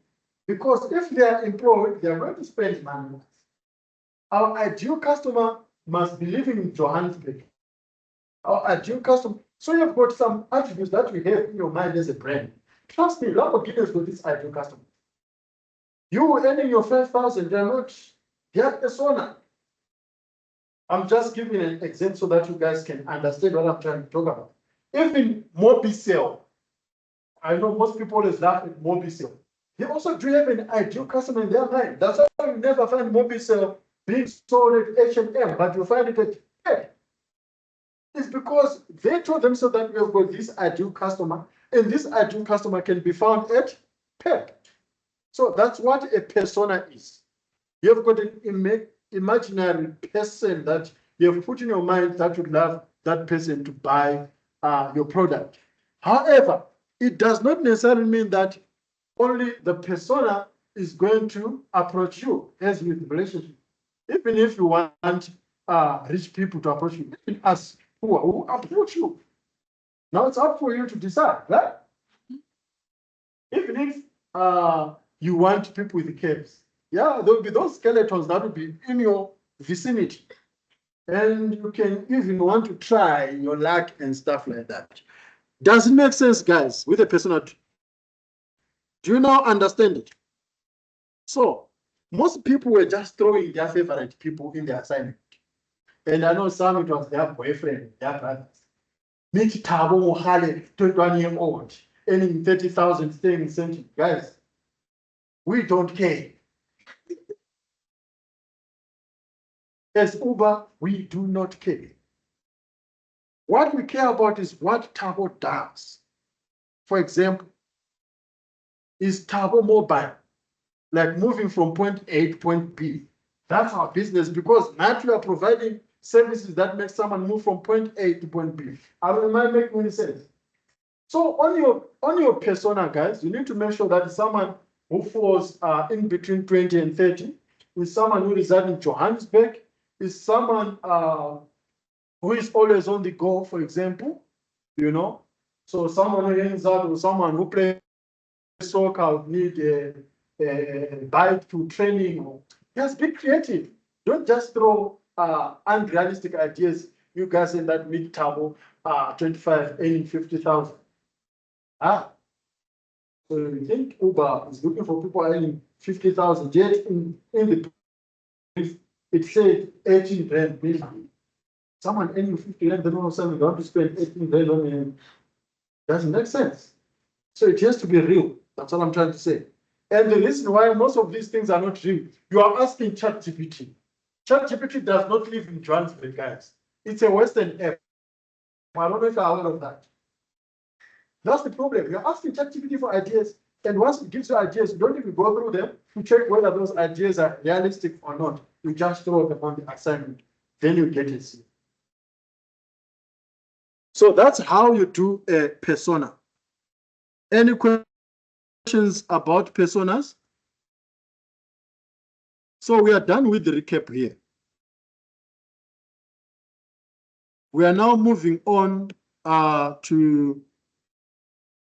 because if they are employed, they are going to spend money with us. Our ideal customer must be living in Johannesburg. Our ideal customer. So you've got some attributes that you have in your mind as a brand. Trust me, Lamborghini has got this ideal customer. You earning your 5,000, they're not, they're a persona. I'm just giving an example so that you guys can understand what I'm trying to talk about. Even Mobicel, I know most people always laugh at Mobicel. They also do have an ideal customer in their mind. That's why you never find Mobicel being sold at H&M, but you find it at Pep. It's because they told themselves that we have got this ideal customer, and this ideal customer can be found at Pep. So that's what a persona is. You've got an imaginary person that you have put in your mind that would love that person to buy your product. However, it does not necessarily mean that only the persona is going to approach you as with relationship. Even if you want rich people to approach you, even us who approach you. Now it's up for you to decide, right? Even if you want people with caves, yeah, there'll be those skeletons that will be in your vicinity. And you can even want to try your luck and stuff like that. Does it make sense, guys, with a persona? Do you now understand it? So, most people were just throwing their favorite people in their assignment. And I know some it was their boyfriend, their brothers. Meet Tabo Mohale, 21-year-old, earning 30,000 staying in Sandton. Guys, we don't care. As Uber, we do not care. What we care about is what Tabo does. For example, is Tabo mobile, like moving from point A to point B. That's our business, because now we are providing services that make someone move from point A to point B. Am I making any sense? So on your persona, guys, you need to make sure that someone who falls in between 20 and 30, is someone who resides in Johannesburg, is someone who is always on the go, for example, you know. So someone who hangs out with someone who plays soccer would need a bike to training. Just be creative. Don't just throw unrealistic ideas. You guys in that mid-table, 25, earning 50,000. So you think Uber is looking for people earning 50,000, yet in the brief, it said 18 rand minimum. Someone earning 50 rand, they don't know something, they want to spend 18 rand on him. Doesn't make sense. So it has to be real. That's what I'm trying to say. And the reason why most of these things are not real, you are asking ChatGPT. ChatGPT does not live in Johannesburg, guys. It's a Western app. I don't know if you're aware of that. That's the problem. You're asking ChatGPT for ideas, and once it gives you ideas, you don't even go through them to check whether those ideas are realistic or not. You just throw them on the assignment. Then you get it. So that's how you do a persona. Any questions about personas? So we are done with the recap here. we are now moving on to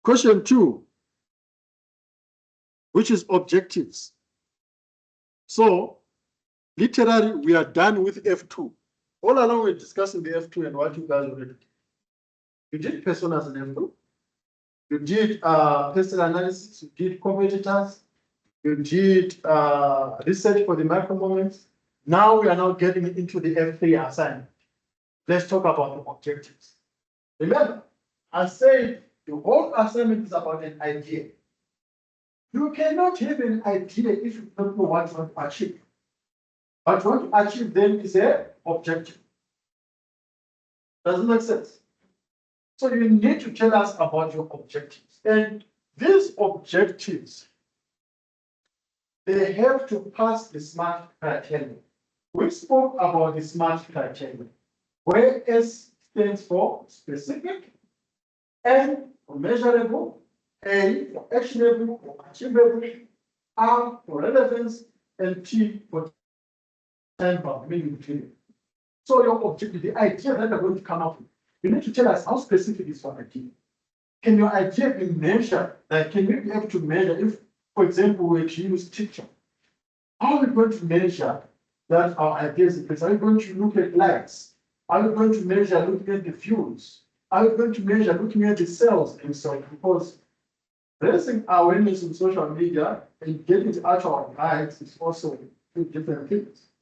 question 2, which is objectives. So literally, we are done with F2. All along, we're discussing the F2 and what you guys already did. You did personas in F2. You did personal analysis. You did competitors. You did research for the micro moments. Now we are now getting into the F3 assignment. Let's talk about the objectives. Remember, I said the whole assignment is about an idea. You cannot have an idea if you don't know what you want to achieve. What you want to achieve then is an objective. Does it make sense? So you need to tell us about your objectives. And these objectives, they have to pass the SMART criteria. We spoke about the SMART criteria, where S stands for specific, M for measurable, A for actionable or achievable, R for relevance, and T for time bound, meaning period. So your objective, the idea that you're going to come up with, you need to tell us how specific is your idea. Can your idea be measured? Like, can we be able to measure if, for example, we were to use teacher? How are we going to measure that our ideas? Are we going to look at lights? Are we going to measure looking at the fuels? Are we going to measure looking at the cells and so on? Because raising awareness on social media and getting it out of our lives is also two different things.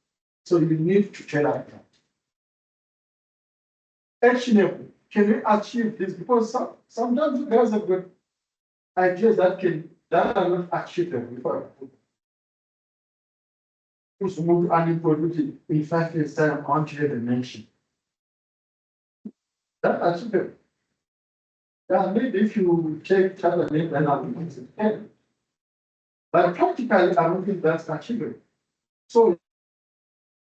So you need to tell us that. Actionable. Can we achieve this? Because sometimes you guys have got ideas that are not achievable. To move unemployment in 5 years' time, I want to have a mention. That's achievable. Yeah, maybe if you take China name and I'll be it. But practically, I don't think that's achievable. So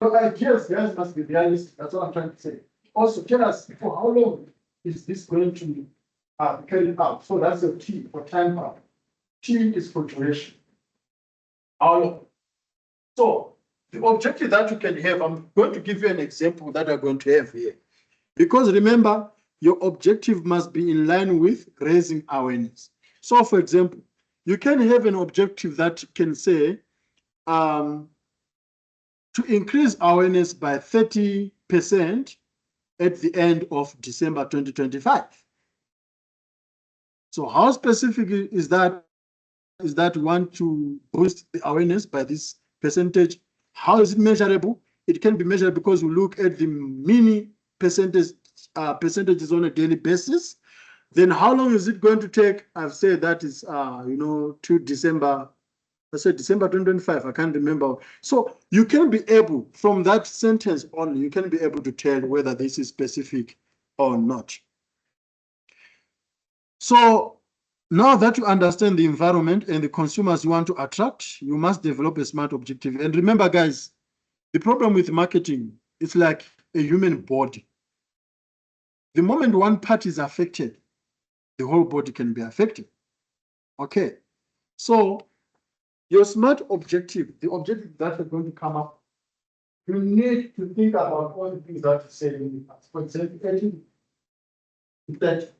your ideas, guys, must be realistic. That's what I'm trying to say. Also, tell us for how long is this going to be carried out? So that's a T for time power. T is for duration. How long? So the objective that you can have, I'm going to give you an example that I'm going to have here. Because remember, your objective must be in line with raising awareness. So for example, you can have an objective that can say to increase awareness by 30% at the end of December 2025. So how specific is that? Is that we want to boost the awareness by this percentage? How is it measurable? It can be measured because we look at the mini percentages on a daily basis. Then how long is it going to take? I've said that is, to December. I said December 2025. I can't remember. So you can be able, from that sentence only, you can be able to tell whether this is specific or not. So now that you understand the environment and the consumers you want to attract, you must develop a SMART objective. And remember, guys, the problem with marketing is like a human body. The moment one part is affected, the whole body can be affected. Okay. So your SMART objective, the objective that you're going to come up, you need to think about all the things that you said in the past. For example, that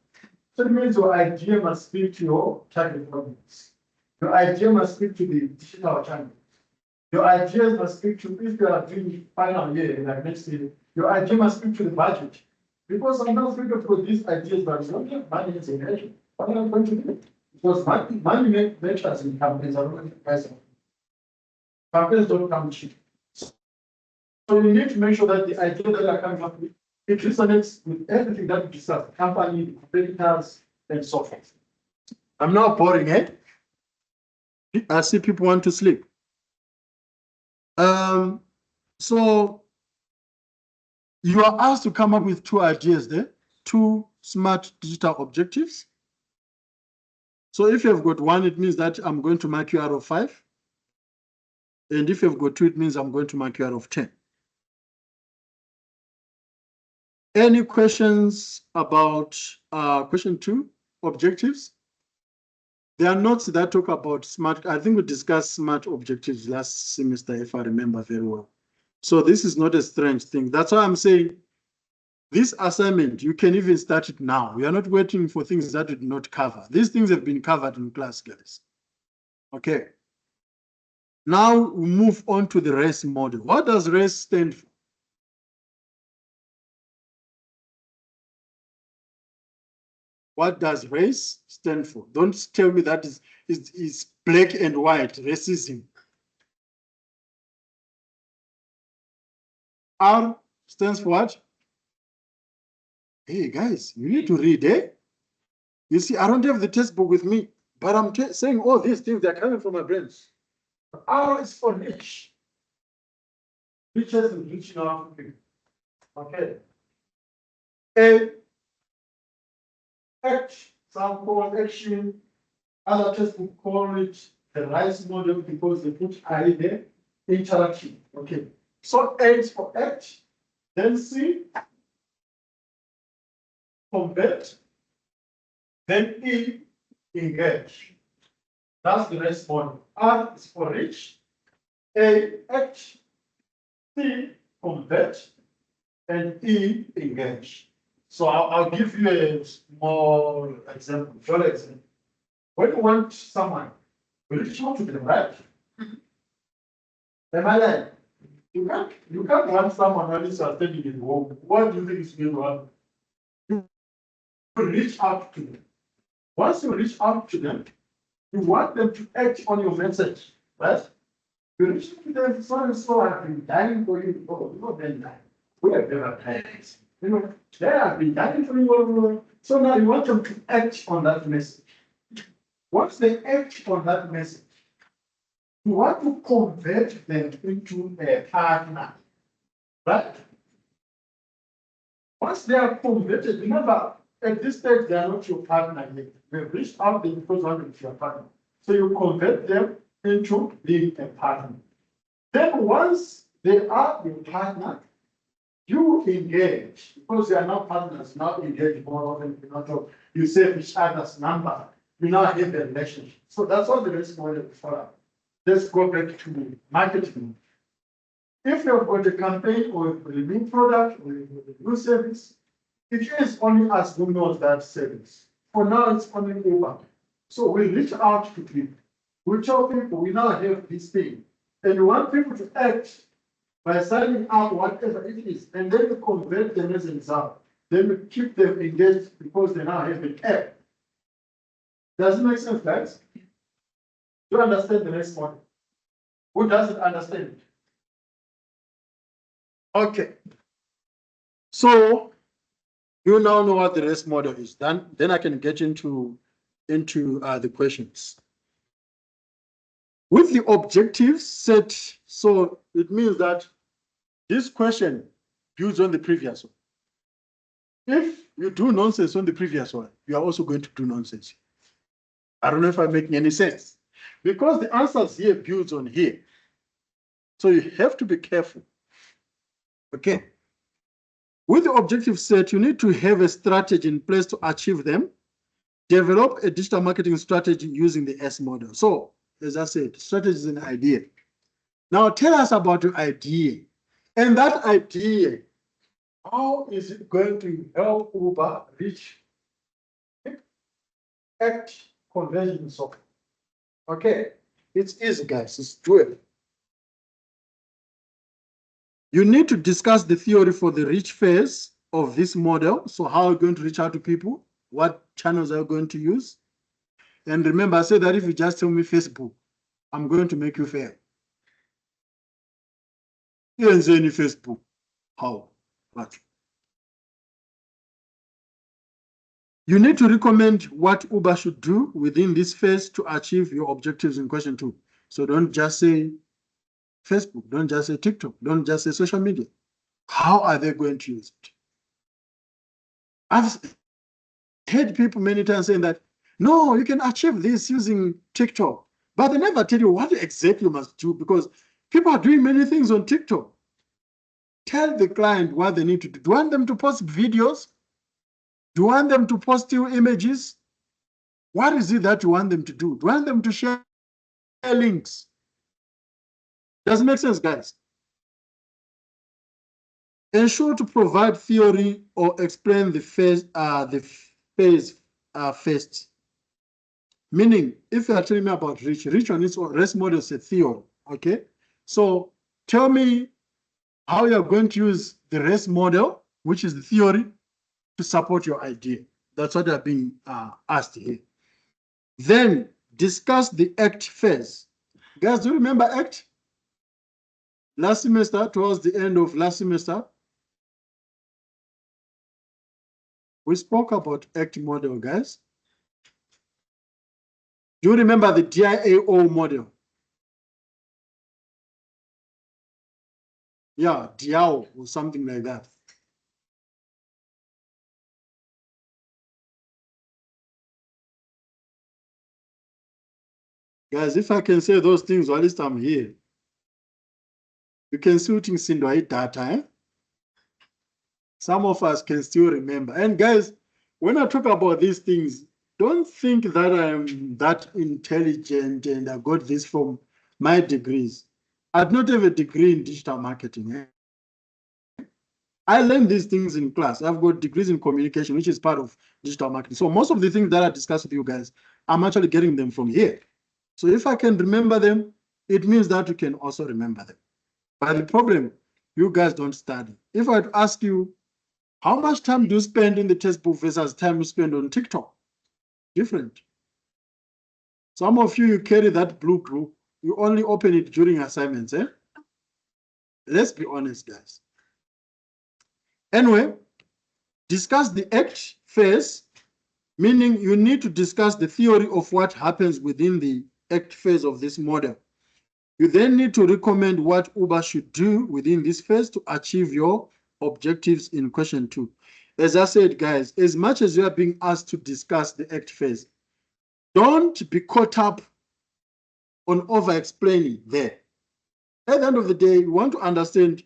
so it means your idea must speak to your target audience. Your idea must speak to the digital channel. Your ideas must speak to, if you are doing final year, like next year, your idea must speak to the budget. Because sometimes people put these ideas, but it's not money is in it. What are you going to do? Because money makers in companies are not the price. Companies don't come cheap. So you need to make sure that the idea that you are coming up with, it resonates with everything that we discuss, the company, the competitors, and so forth. I'm now boring, eh? I see people want to sleep. So you are asked to come up with 2 ideas there, 2 SMART digital objectives. So if you've got 1, it means that I'm going to mark you out of 5. And if you've got 2, it means I'm going to mark you out of 10. Any questions about question 2, objectives? There are notes that talk about SMART. I think we discussed SMART objectives last semester, if I remember very well. So this is not a strange thing. That's why I'm saying This assignment, you can even start it now. We are not waiting for things that we did not cover. These things have been covered in class, guys. Okay. Now we move on to the RACE model. What does RACE stand for? What does race stand for? Don't tell me that is black and white racism. R stands for what? Hey guys, you need to read, eh? You see, I don't have the textbook with me, but I'm saying all these things, they're coming from my brains. R is for rich. Riches and reaching out to people. Okay. A, act, some call action. Other textbook call it the RICE model because they put I there, interaction. Okay. So A is for act, then C, convert, then E, engage. That's the RICE model. R is for reach, A, act, C, convert, and E, engage. So I'll give you a small example. For example, when you want someone, will you show to them, right? Am I right? You can't want someone when it's standing in home. What do you think is going to happen? You reach out to them. Once you reach out to them, you want them to act on your message, right? You reach out to them, so and so have been dying for you. Oh, you know, then we have never died. You know, they have been dying for you. So now you want them to act on that message. Once they act on that message, you want to convert them into a partner, right? Once they are converted, remember, at this stage, they are not your partner yet. We've reached out them because one is your partner. So you convert them into being a partner. Then once they are your partner, you engage because they are now partners, now engage more often. You save each other's number. You now have a relationship. So that's all the rest of it for. Let's go back to marketing. If you've got a campaign or a new product or a new service, it is only us who knows that service. For now, it's only Uber. So we reach out to people. We tell people we now have this thing. And we want people to act by signing up whatever it is. And then we convert them as a result. Then we keep them engaged because they now have an app. Does it make sense, guys? Do you understand the next one? Who doesn't understand it? Okay. So you now know what the RACE model is. Then I can get into the questions. With the objectives set, so it means that this question builds on the previous one. If you do nonsense on the previous one, you are also going to do nonsense. I don't know if I'm making any sense. Because the answers here builds on here. So you have to be careful. Okay. With the objective set, you need to have a strategy in place to achieve them. Develop a digital marketing strategy using the S model. So, as I said, strategy is an idea. Now, tell us about your idea. And that idea, how is it going to help Uber reach act conversion software? Okay, it's easy, guys. It's doable. You need to discuss the theory for the reach phase of this model. So how are you going to reach out to people? What channels are you going to use? And remember, I said that if you just tell me Facebook, I'm going to make you fail. You didn't say any Facebook. How? What? You need to recommend what Uber should do within this phase to achieve your objectives in question 2. So don't just say Facebook, don't just say TikTok, don't just say social media. How are they going to use it? I've heard people many times saying that, no, you can achieve this using TikTok, but they never tell you what exactly you must do because people are doing many things on TikTok. Tell the client what they need to do. Do you want them to post videos? Do you want them to post your images? What is it that you want them to do? Do you want them to share links? Does it make sense, guys? Ensure to provide theory or explain the phase first. Meaning, if you are telling me about Rich on its own, rest model is a theory, okay? So tell me how you're going to use the rest model, which is the theory, to support your idea. That's what I've been asked here. Then discuss the ACT phase. Guys, do you remember ACT? Last semester, towards the end of last semester, we spoke about ACT model, guys. Do you remember the DIAO model? Yeah, DIAO or something like that. Guys, if I can say those things while I'm here, you can still think Sindwai data, eh? Some of us can still remember. And guys, when I talk about these things, don't think that I'm that intelligent and I got this from my degrees. I do not have a degree in digital marketing. Eh? I learned these things in class. I've got degrees in communication, which is part of digital marketing. So most of the things that I discuss with you guys, I'm actually getting them from here. So if I can remember them, it means that you can also remember them. But the problem, you guys don't study. If I ask you, how much time do you spend in the textbook versus time you spend on TikTok? Different. Some of you carry that blue book, you only open it during assignments. Eh? Let's be honest, guys. Anyway, discuss the ACT phase, meaning you need to discuss the theory of what happens within the ACT phase of this model. You then need to recommend what Uber should do within this phase to achieve your objectives in question 2. As I said, guys, as much as you are being asked to discuss the ACT phase, don't be caught up on over-explaining there. At the end of the day, you want to understand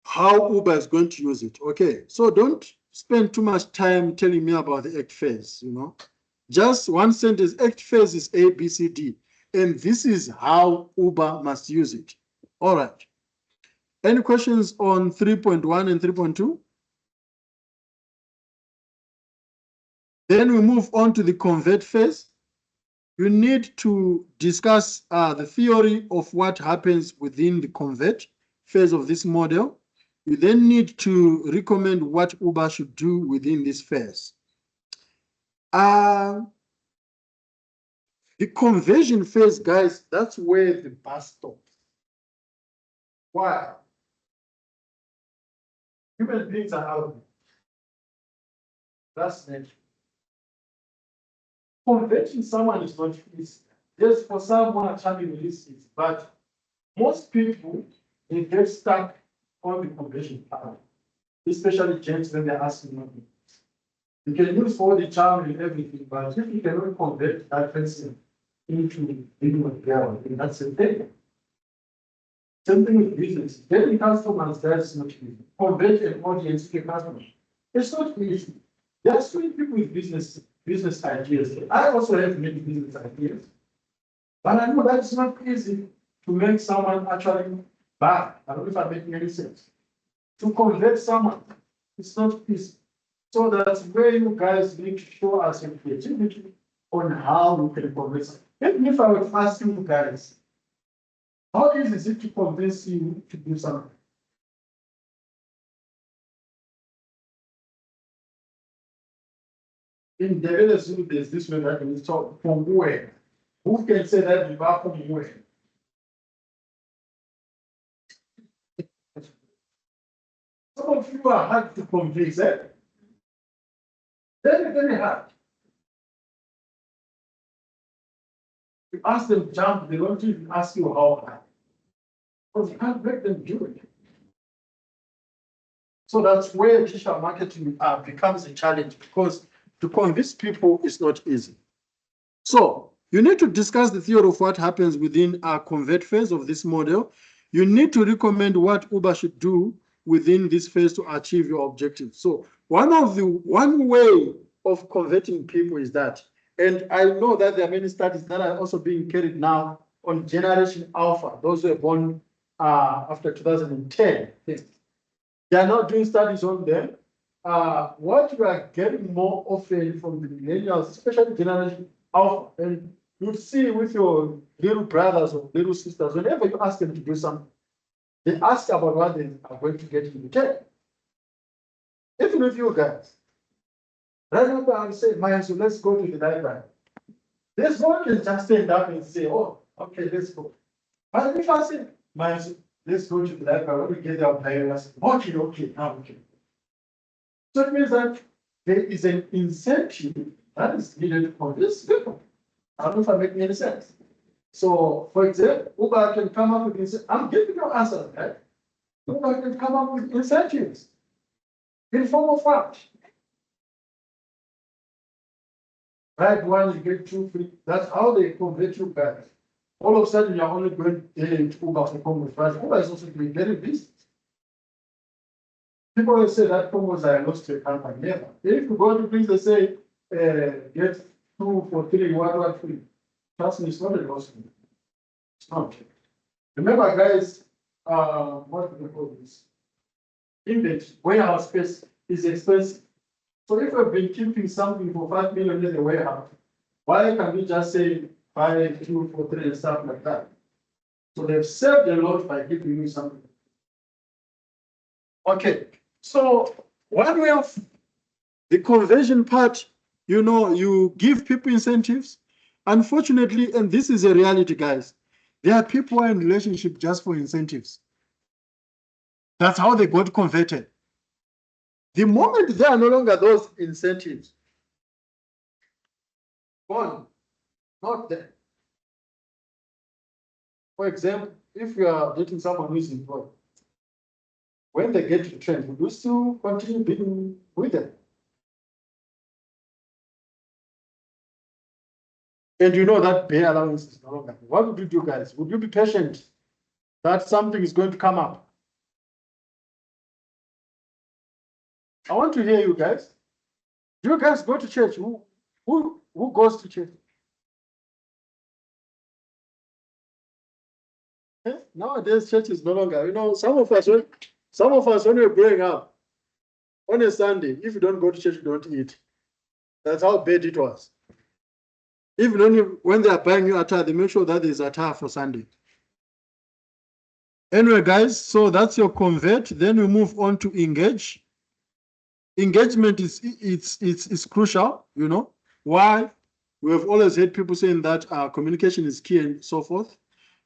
how Uber is going to use it. Okay, so don't spend too much time telling me about the ACT phase, you know. Just one sentence, ACT phase is A, B, C, D. And this is how Uber must use it. All right. Any questions on 3.1 and 3.2? Then we move on to the convert phase. You need to discuss the theory of what happens within the convert phase of this model. You then need to recommend what Uber should do within this phase. The conversion phase, guys, that's where the bus stops. Why? Human beings are out there. That's nature. Converting someone is not easy. Just for someone having easy, but most people, they get stuck on the conversion part, especially gents when they're asking money. You can use all the charm and everything, but if you cannot convert that person into being a girl, then that's a thing. Same thing with business. Getting customers, that's not easy. Convert an audience to a customer. It's not easy. There are so many people with business ideas. I also have many business ideas. But I know that's not easy to make someone actually buy. I don't know if I'm making any sense. To convert someone, it's not easy. So that's where you guys need to show us your creativity on how we can convince them. Even if I would ask you guys, how easy is it to convince you to do something? In development, there's this way that we talk from where? Who can say that you are from where? Some of you are hard to convince, eh? Very, very hard. You ask them to jump, they don't even ask you how high. Because you can't make them do it. So that's where digital marketing becomes a challenge, because to convince people is not easy. So you need to discuss the theory of what happens within our convert phase of this model. You need to recommend what Uber should do within this phase to achieve your objectives. So one way of converting people is that, and I know that there are many studies that are also being carried now on Generation Alpha, those who were born after 2010. They are not doing studies on them. What you are getting more often from the millennials, especially Generation Alpha, and you see with your little brothers or little sisters, whenever you ask them to do something, they ask about what they are going to get in return. Even with you guys, right now I will say, Maya, so let's go to the library. This one can just stand up and say, oh, okay, let's go. But if I say, Maya, let's go to the library, when we get our parents, okay, okay. So it means that there is an incentive that is needed for this people. I don't know if I make any sense. So, for example, Uber can come up with this. I'm giving you answers, right? Uber can come up with incentives in form of what? Right, one, you get two free. That's how they convert you back. All of a sudden, you're only going to Uber to come with price. Uber is also doing very busy. People will say that promos are lost to a company. Never. If you go to please, they say, get 2 for 3, one free. Trust me, it's not a loss. It's not. Remember, guys, what do we call this? Index, warehouse space is expensive. So if we've been keeping something for 5 million in the warehouse, why can't we just say buy 2 for 3 and stuff like that? So they've saved a lot by giving you something. Okay, so one way of the conversion part, you give people incentives. Unfortunately, and this is a reality, guys, there are people who are in relationship just for incentives. That's how they got converted. The moment there are no longer those incentives, gone, not there. For example, if you are dating someone who is employed, when they get to the trend, would you still continue being with them? And you know that pay allowance is no longer. What would you do, guys? Would you be patient that something is going to come up? I want to hear you guys. Do you guys go to church? Who goes to church? Nowadays, church is no longer. Some of us when we were growing up, on a Sunday, if you don't go to church, you don't eat. That's how bad it was. Even when they are buying you attire, they make sure that there's attire for Sunday. Anyway, guys, so that's your convert. Then we move on to engage. Engagement is crucial, Why? We have always heard people saying that communication is key and so forth.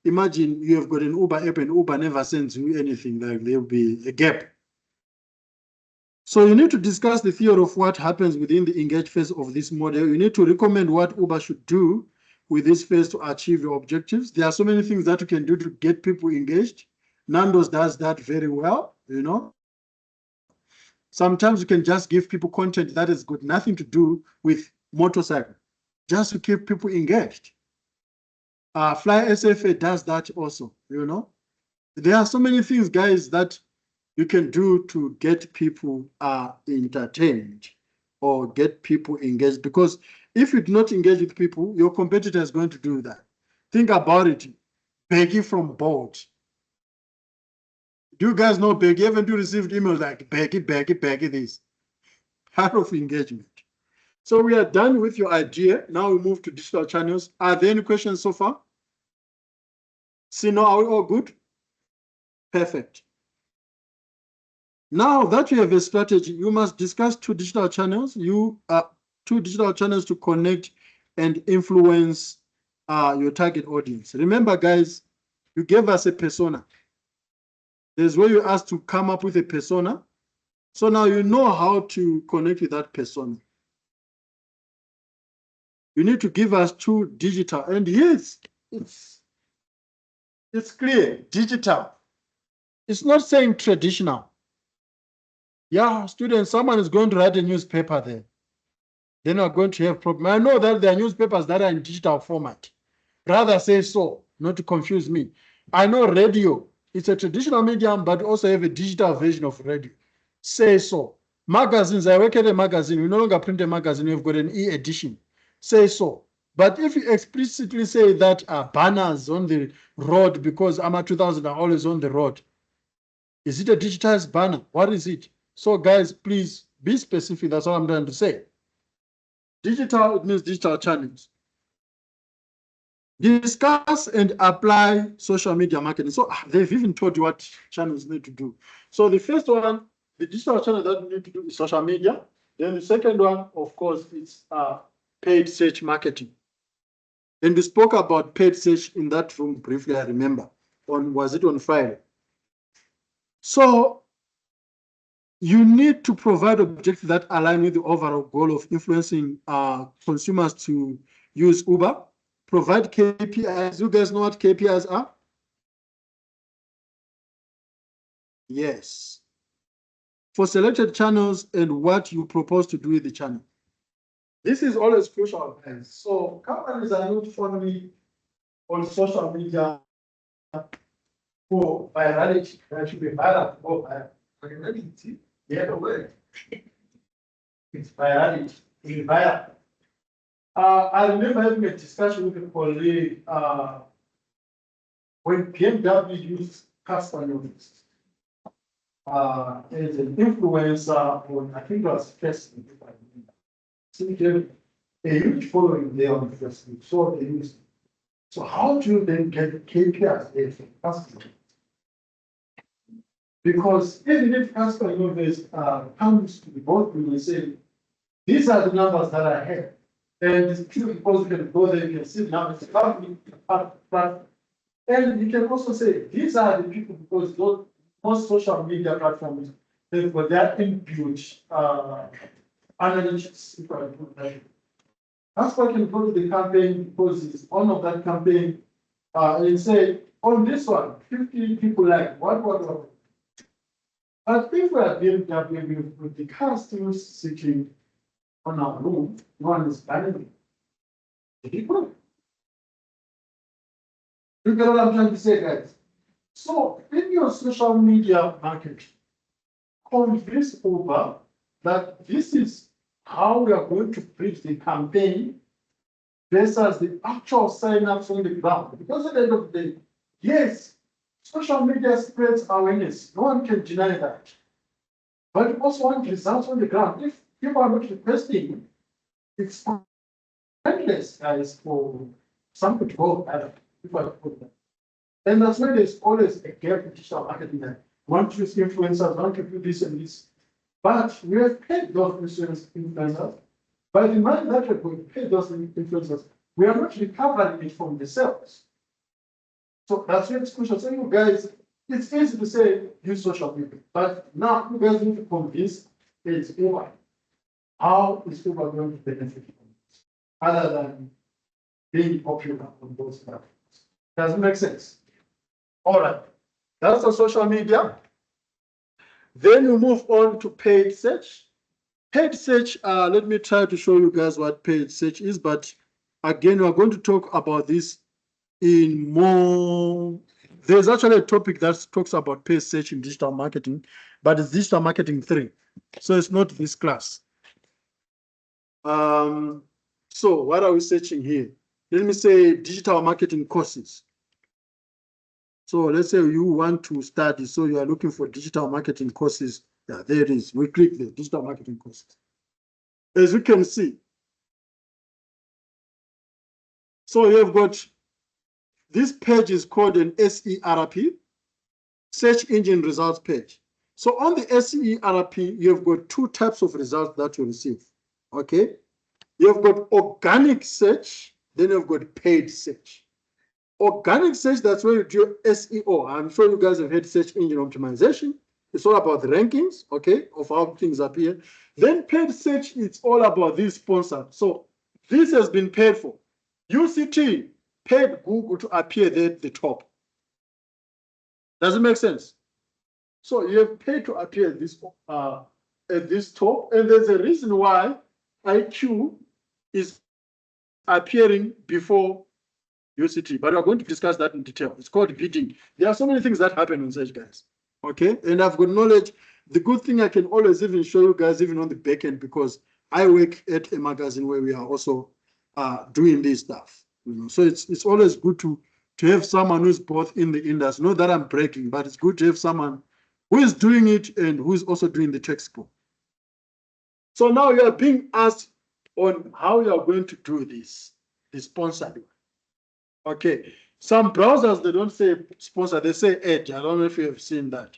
Imagine you have got an Uber app and Uber never sends you anything, like there will be a gap. So you need to discuss the theory of what happens within the engage phase of this model. You need to recommend what Uber should do with this phase to achieve your objectives. There are so many things that you can do to get people engaged. Nando's does that very well, Sometimes you can just give people content that has got nothing to do with motorcycle, just to keep people engaged. Fly SFA does that also, There are so many things, guys, that you can do to get people entertained or get people engaged. Because if you do not engage with people, your competitor is going to do that. Think about it. Becky from Bolt. Do you guys know Becky? Haven't you received emails like Becky this? Part of engagement. So we are done with your idea. Now we move to digital channels. Are there any questions so far? See, no, are we all good? Perfect. Now that you have a strategy, you must discuss 2 digital channels. 2 digital channels to connect and influence your target audience. Remember, guys, you gave us a persona. There's where you asked to come up with a persona. So now you know how to connect with that persona. You need to give us 2 digital. And yes, it's clear, digital. It's not saying traditional. Yeah, students, someone is going to write a newspaper there. Then we're going to have problem. I know that there are newspapers that are in digital format. Rather say so, not to confuse me. I know radio, it's a traditional medium, but also have a digital version of radio. Say so. Magazines, I work at a magazine. We no longer print a magazine, we've got an e-edition. Say so. But if you explicitly say that banners on the road, because AMA 2000 are always on the road, Is it a digitized banner? What is it? So guys, please be specific. That's all I'm trying to say. Digital, it means digital channels. Discuss and apply social media marketing. So they've even told you what channels need to do. So the first one, the digital channel that we need to do is social media. Then the second one, of course, is paid search marketing. And we spoke about paid search in that room briefly, I remember. Was it on Friday? So you need to provide objectives that align with the overall goal of influencing consumers to use Uber. Provide KPIs. You guys know what KPIs are? Yes. For selected channels and what you propose to do with the channel. This is always crucial, guys. So companies are not only on social media for virality. That should be viral for virality. Yeah, the word. It's virality. It's viral. I remember having a discussion with a colleague when BMW used customers as an influencer on, I think it was Facebook, if I remember. So they have a huge following there on Facebook. So they used. So how do you then get KPIs as a customer? Because even if customer base comes to the boardroom and say, these are the numbers that I have. And it's true because you can go there, you can see the numbers, and you can also say, these are the people, because most social media platforms, they've got their inbuilt analytics. If I put that. That's why I can go to the campaign because it's one of that campaign and say, on this one, 50 people like, what. But if we are BMW with the car still sitting on our room, no one is buying the people. You get what I'm trying to say, guys? So, in your social media marketing, convince Uber that this is how we are going to bridge the campaign versus the actual sign-ups on the ground. Because at the end of the day, yes, social media spreads awareness. No one can deny that. But you also want results on the ground. If people are not requesting, it's pointless, guys, for something to go better, if I put that. And that's why there's always a gap in digital marketing that want to use influencers, want to do this and this. But we have paid those influencers. By the money that we're going to pay those influencers, we are not recovering it from the sales. So that's why it's crucial. So you guys, it's easy to say use social media, but now you guys need to convince it's Uber. How is Uber going to benefit from this? Other than being popular on those platforms. Does it make sense? All right. That's the social media. Then we move on to paid search. Paid search, let me try to show you guys what paid search is, but again, we're going to talk about this in more. There's actually a topic that talks about paid search in digital marketing, but it's digital marketing 3. So it's not this class. So what are we searching here? Let me say digital marketing courses. So let's say you want to study, so you are looking for digital marketing courses. Yeah, there it is. We click the digital marketing courses. As you can see, so you have got this page is called an SERP, search engine results page. So on the SERP, you have got 2 types of results that you receive. Okay, you have got organic search, then you've got paid search. Organic search, that's where you do SEO. I'm sure you guys have heard search engine optimization. It's all about the rankings, okay, of how things appear. Then paid search, it's all about this sponsor. So this has been paid for. UCT paid Google to appear there at the top. Does it make sense? So you have paid to appear at this top, and there's a reason why IQ is appearing before UCT, but we're going to discuss that in detail. It's called bidding. There are so many things that happen on search, guys. Okay, and I've got knowledge. The good thing I can always even show you guys, even on the back end, because I work at a magazine where we are also doing this stuff. So it's always good to have someone who's both in the industry. Not that I'm bragging, but it's good to have someone Who is doing it and who is also doing the textbook? So now you are being asked on how you are going to do this, the sponsored one. Okay. Some browsers, they don't say sponsor, they say Edge. I don't know if you have seen that.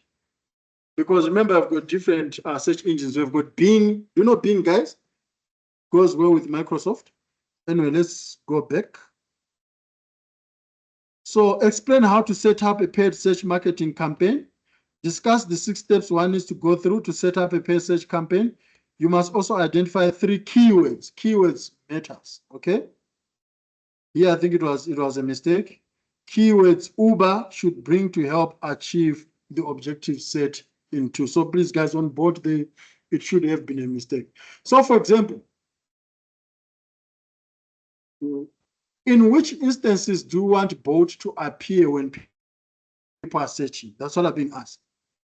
Because remember, I've got different search engines. We've got Bing. You know Bing, guys? Goes well with Microsoft. Anyway, let's go back. So explain how to set up a paid search marketing campaign. Discuss the 6 steps one needs to go through to set up a paid search campaign. You must also identify 3 keywords. Keywords matters, okay? Here, I think it was a mistake. Keywords Uber should bring to help achieve the objective set into. So please, guys, on board, it should have been a mistake. So, for example, in which instances do you want boat to appear when people are searching? That's what I'm being asked.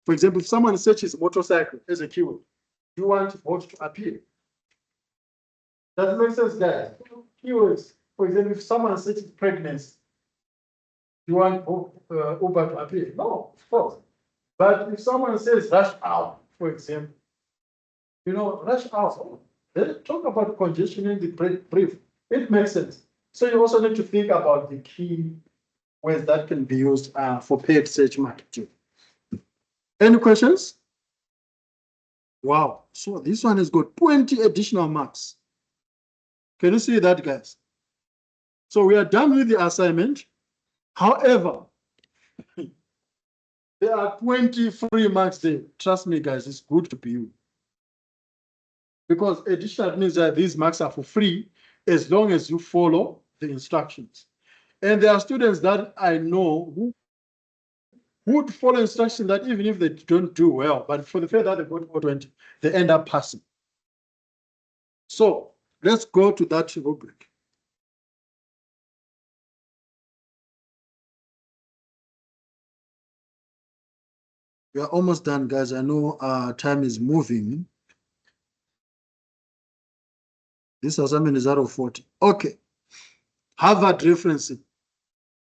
For example, if someone searches motorcycle as a keyword, do you want boat to appear? Does it make sense, guys? Keywords. For example, if someone searches pregnancy, do you want Uber to appear? No, of course. But if someone says rush hour, for example, rush hour, they talk about congestion in the brief. It makes sense. So you also need to think about the key words that can be used for paid search marketing. Any questions? Wow. So this one has got 20 additional marks. Can you see that, guys? So we are done with the assignment. However, there are 20 free marks there. Trust me, guys, it's good to be you. Because additional means that these marks are for free as long as you follow the instructions. And there are students that I know who would follow instructions that even if they don't do well, but for the fact that they got 420, they end up passing. So let's go to that rubric. We are almost done, guys. I know time is moving. This assignment is out of 40. Okay. Harvard referencing.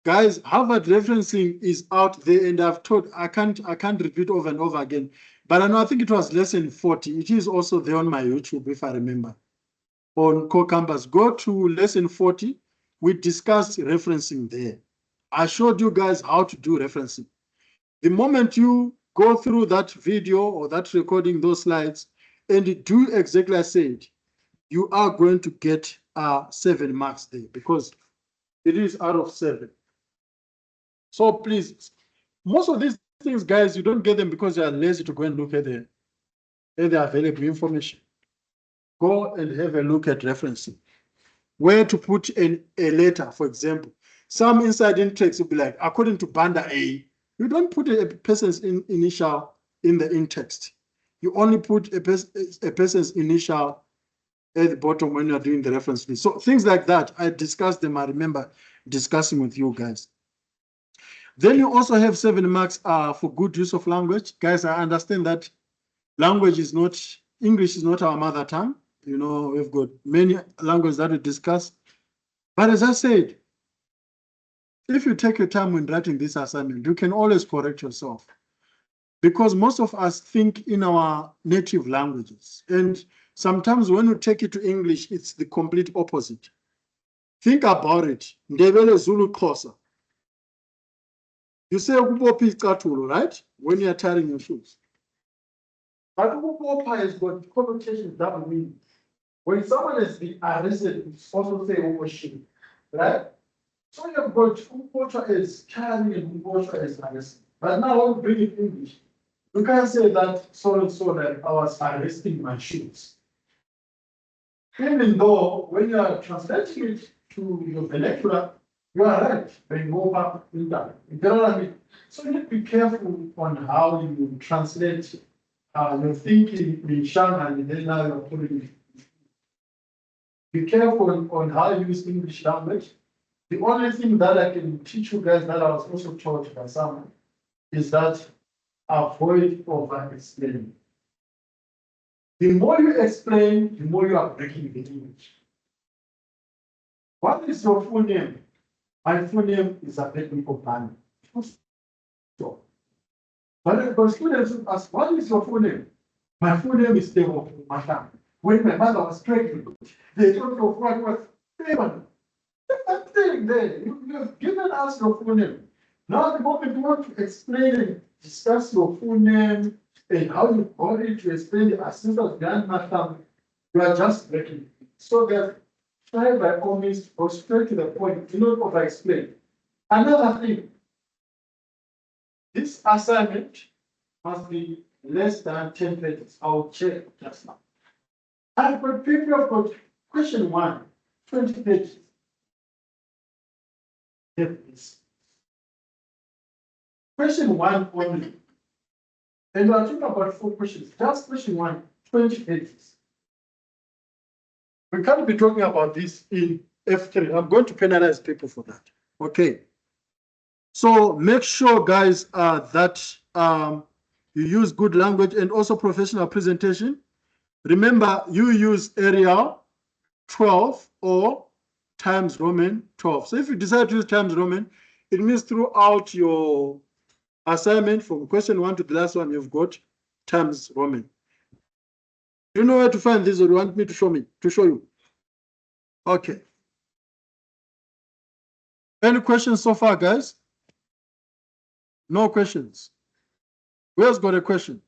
Guys, Harvard referencing is out there, and I've told I can't repeat over and over again. But I think it was lesson 40. It is also there on my YouTube, if I remember. On Core Campus. Go to lesson 40. We discussed referencing there. I showed you guys how to do referencing. The moment you go through that video or that recording, those slides, and do exactly as I said, you are going to get 7 marks there because it is out of 7. So please, most of these things, guys, you don't get them because you are lazy to go and look at the available information. Go and have a look at referencing. Where to put in a letter, for example. Some inside in text will be like, according to Banda A, you don't put a person's initial in the in text. You only put a person's initial at the bottom when you're doing the reference list. So things like that, I discussed them. I remember discussing with you guys. Then you also have 7 marks for good use of language. Guys, I understand that English is not our mother tongue. We've got many languages that we discuss. But as I said, if you take your time when writing this assignment, you can always correct yourself. Because most of us think in our native languages. And sometimes when you take it to English, it's the complete opposite. Think about it. Ndebele Zulu Xhosa. You say right? When you're tying your shoes. But Ubopa has got connotations that mean. When someone has been arrested, it's also say Uboshi, right? So you've got Ubocha as carrying and Ubocha as arrested. But now when we bring it in English, you can't say that so and so that I was arresting my shoes. Even though when you are translating it to your vernacular, you are right. When you go back in that. You know what I mean? So you need to be careful on how you translate your thinking in Shanghai and then now you're putting it. Be careful on how you use English language. The only thing that I can teach you guys that I was also taught by someone is that avoid over-explaining. The more you explain, the more you are breaking the English. What is your full name? My full name is Abednego Bani. So, But students would ask, what is your full name? My full name is Demo Matan. When my mother was pregnant, they told me of what was Devon. That thing there, you've given us your full name. Now the moment you want to explain and discuss your full name and how you got it to explain the assistant grandmother, you are just breaking. So that try by all means go straight to the point. Do not over explain. Another thing, this assignment must be less than 10 pages. I'll check just now. And for people have got question 1, 20 pages. Yes. Question 1 only. And we're talking about 4 questions. Just question 1, 20 pages. We can't be talking about this in F3. I'm going to penalize people for that. Okay. So make sure, guys, that you use good language and also professional presentation. Remember, you use Arial 12 or Times Roman 12. So if you decide to use Times Roman, it means throughout your assignment from question 1 to the last one, you've got Times Roman. Do you know where to find this, or do you want me to show you? Okay. Any questions so far, guys? No questions. Who else got a question?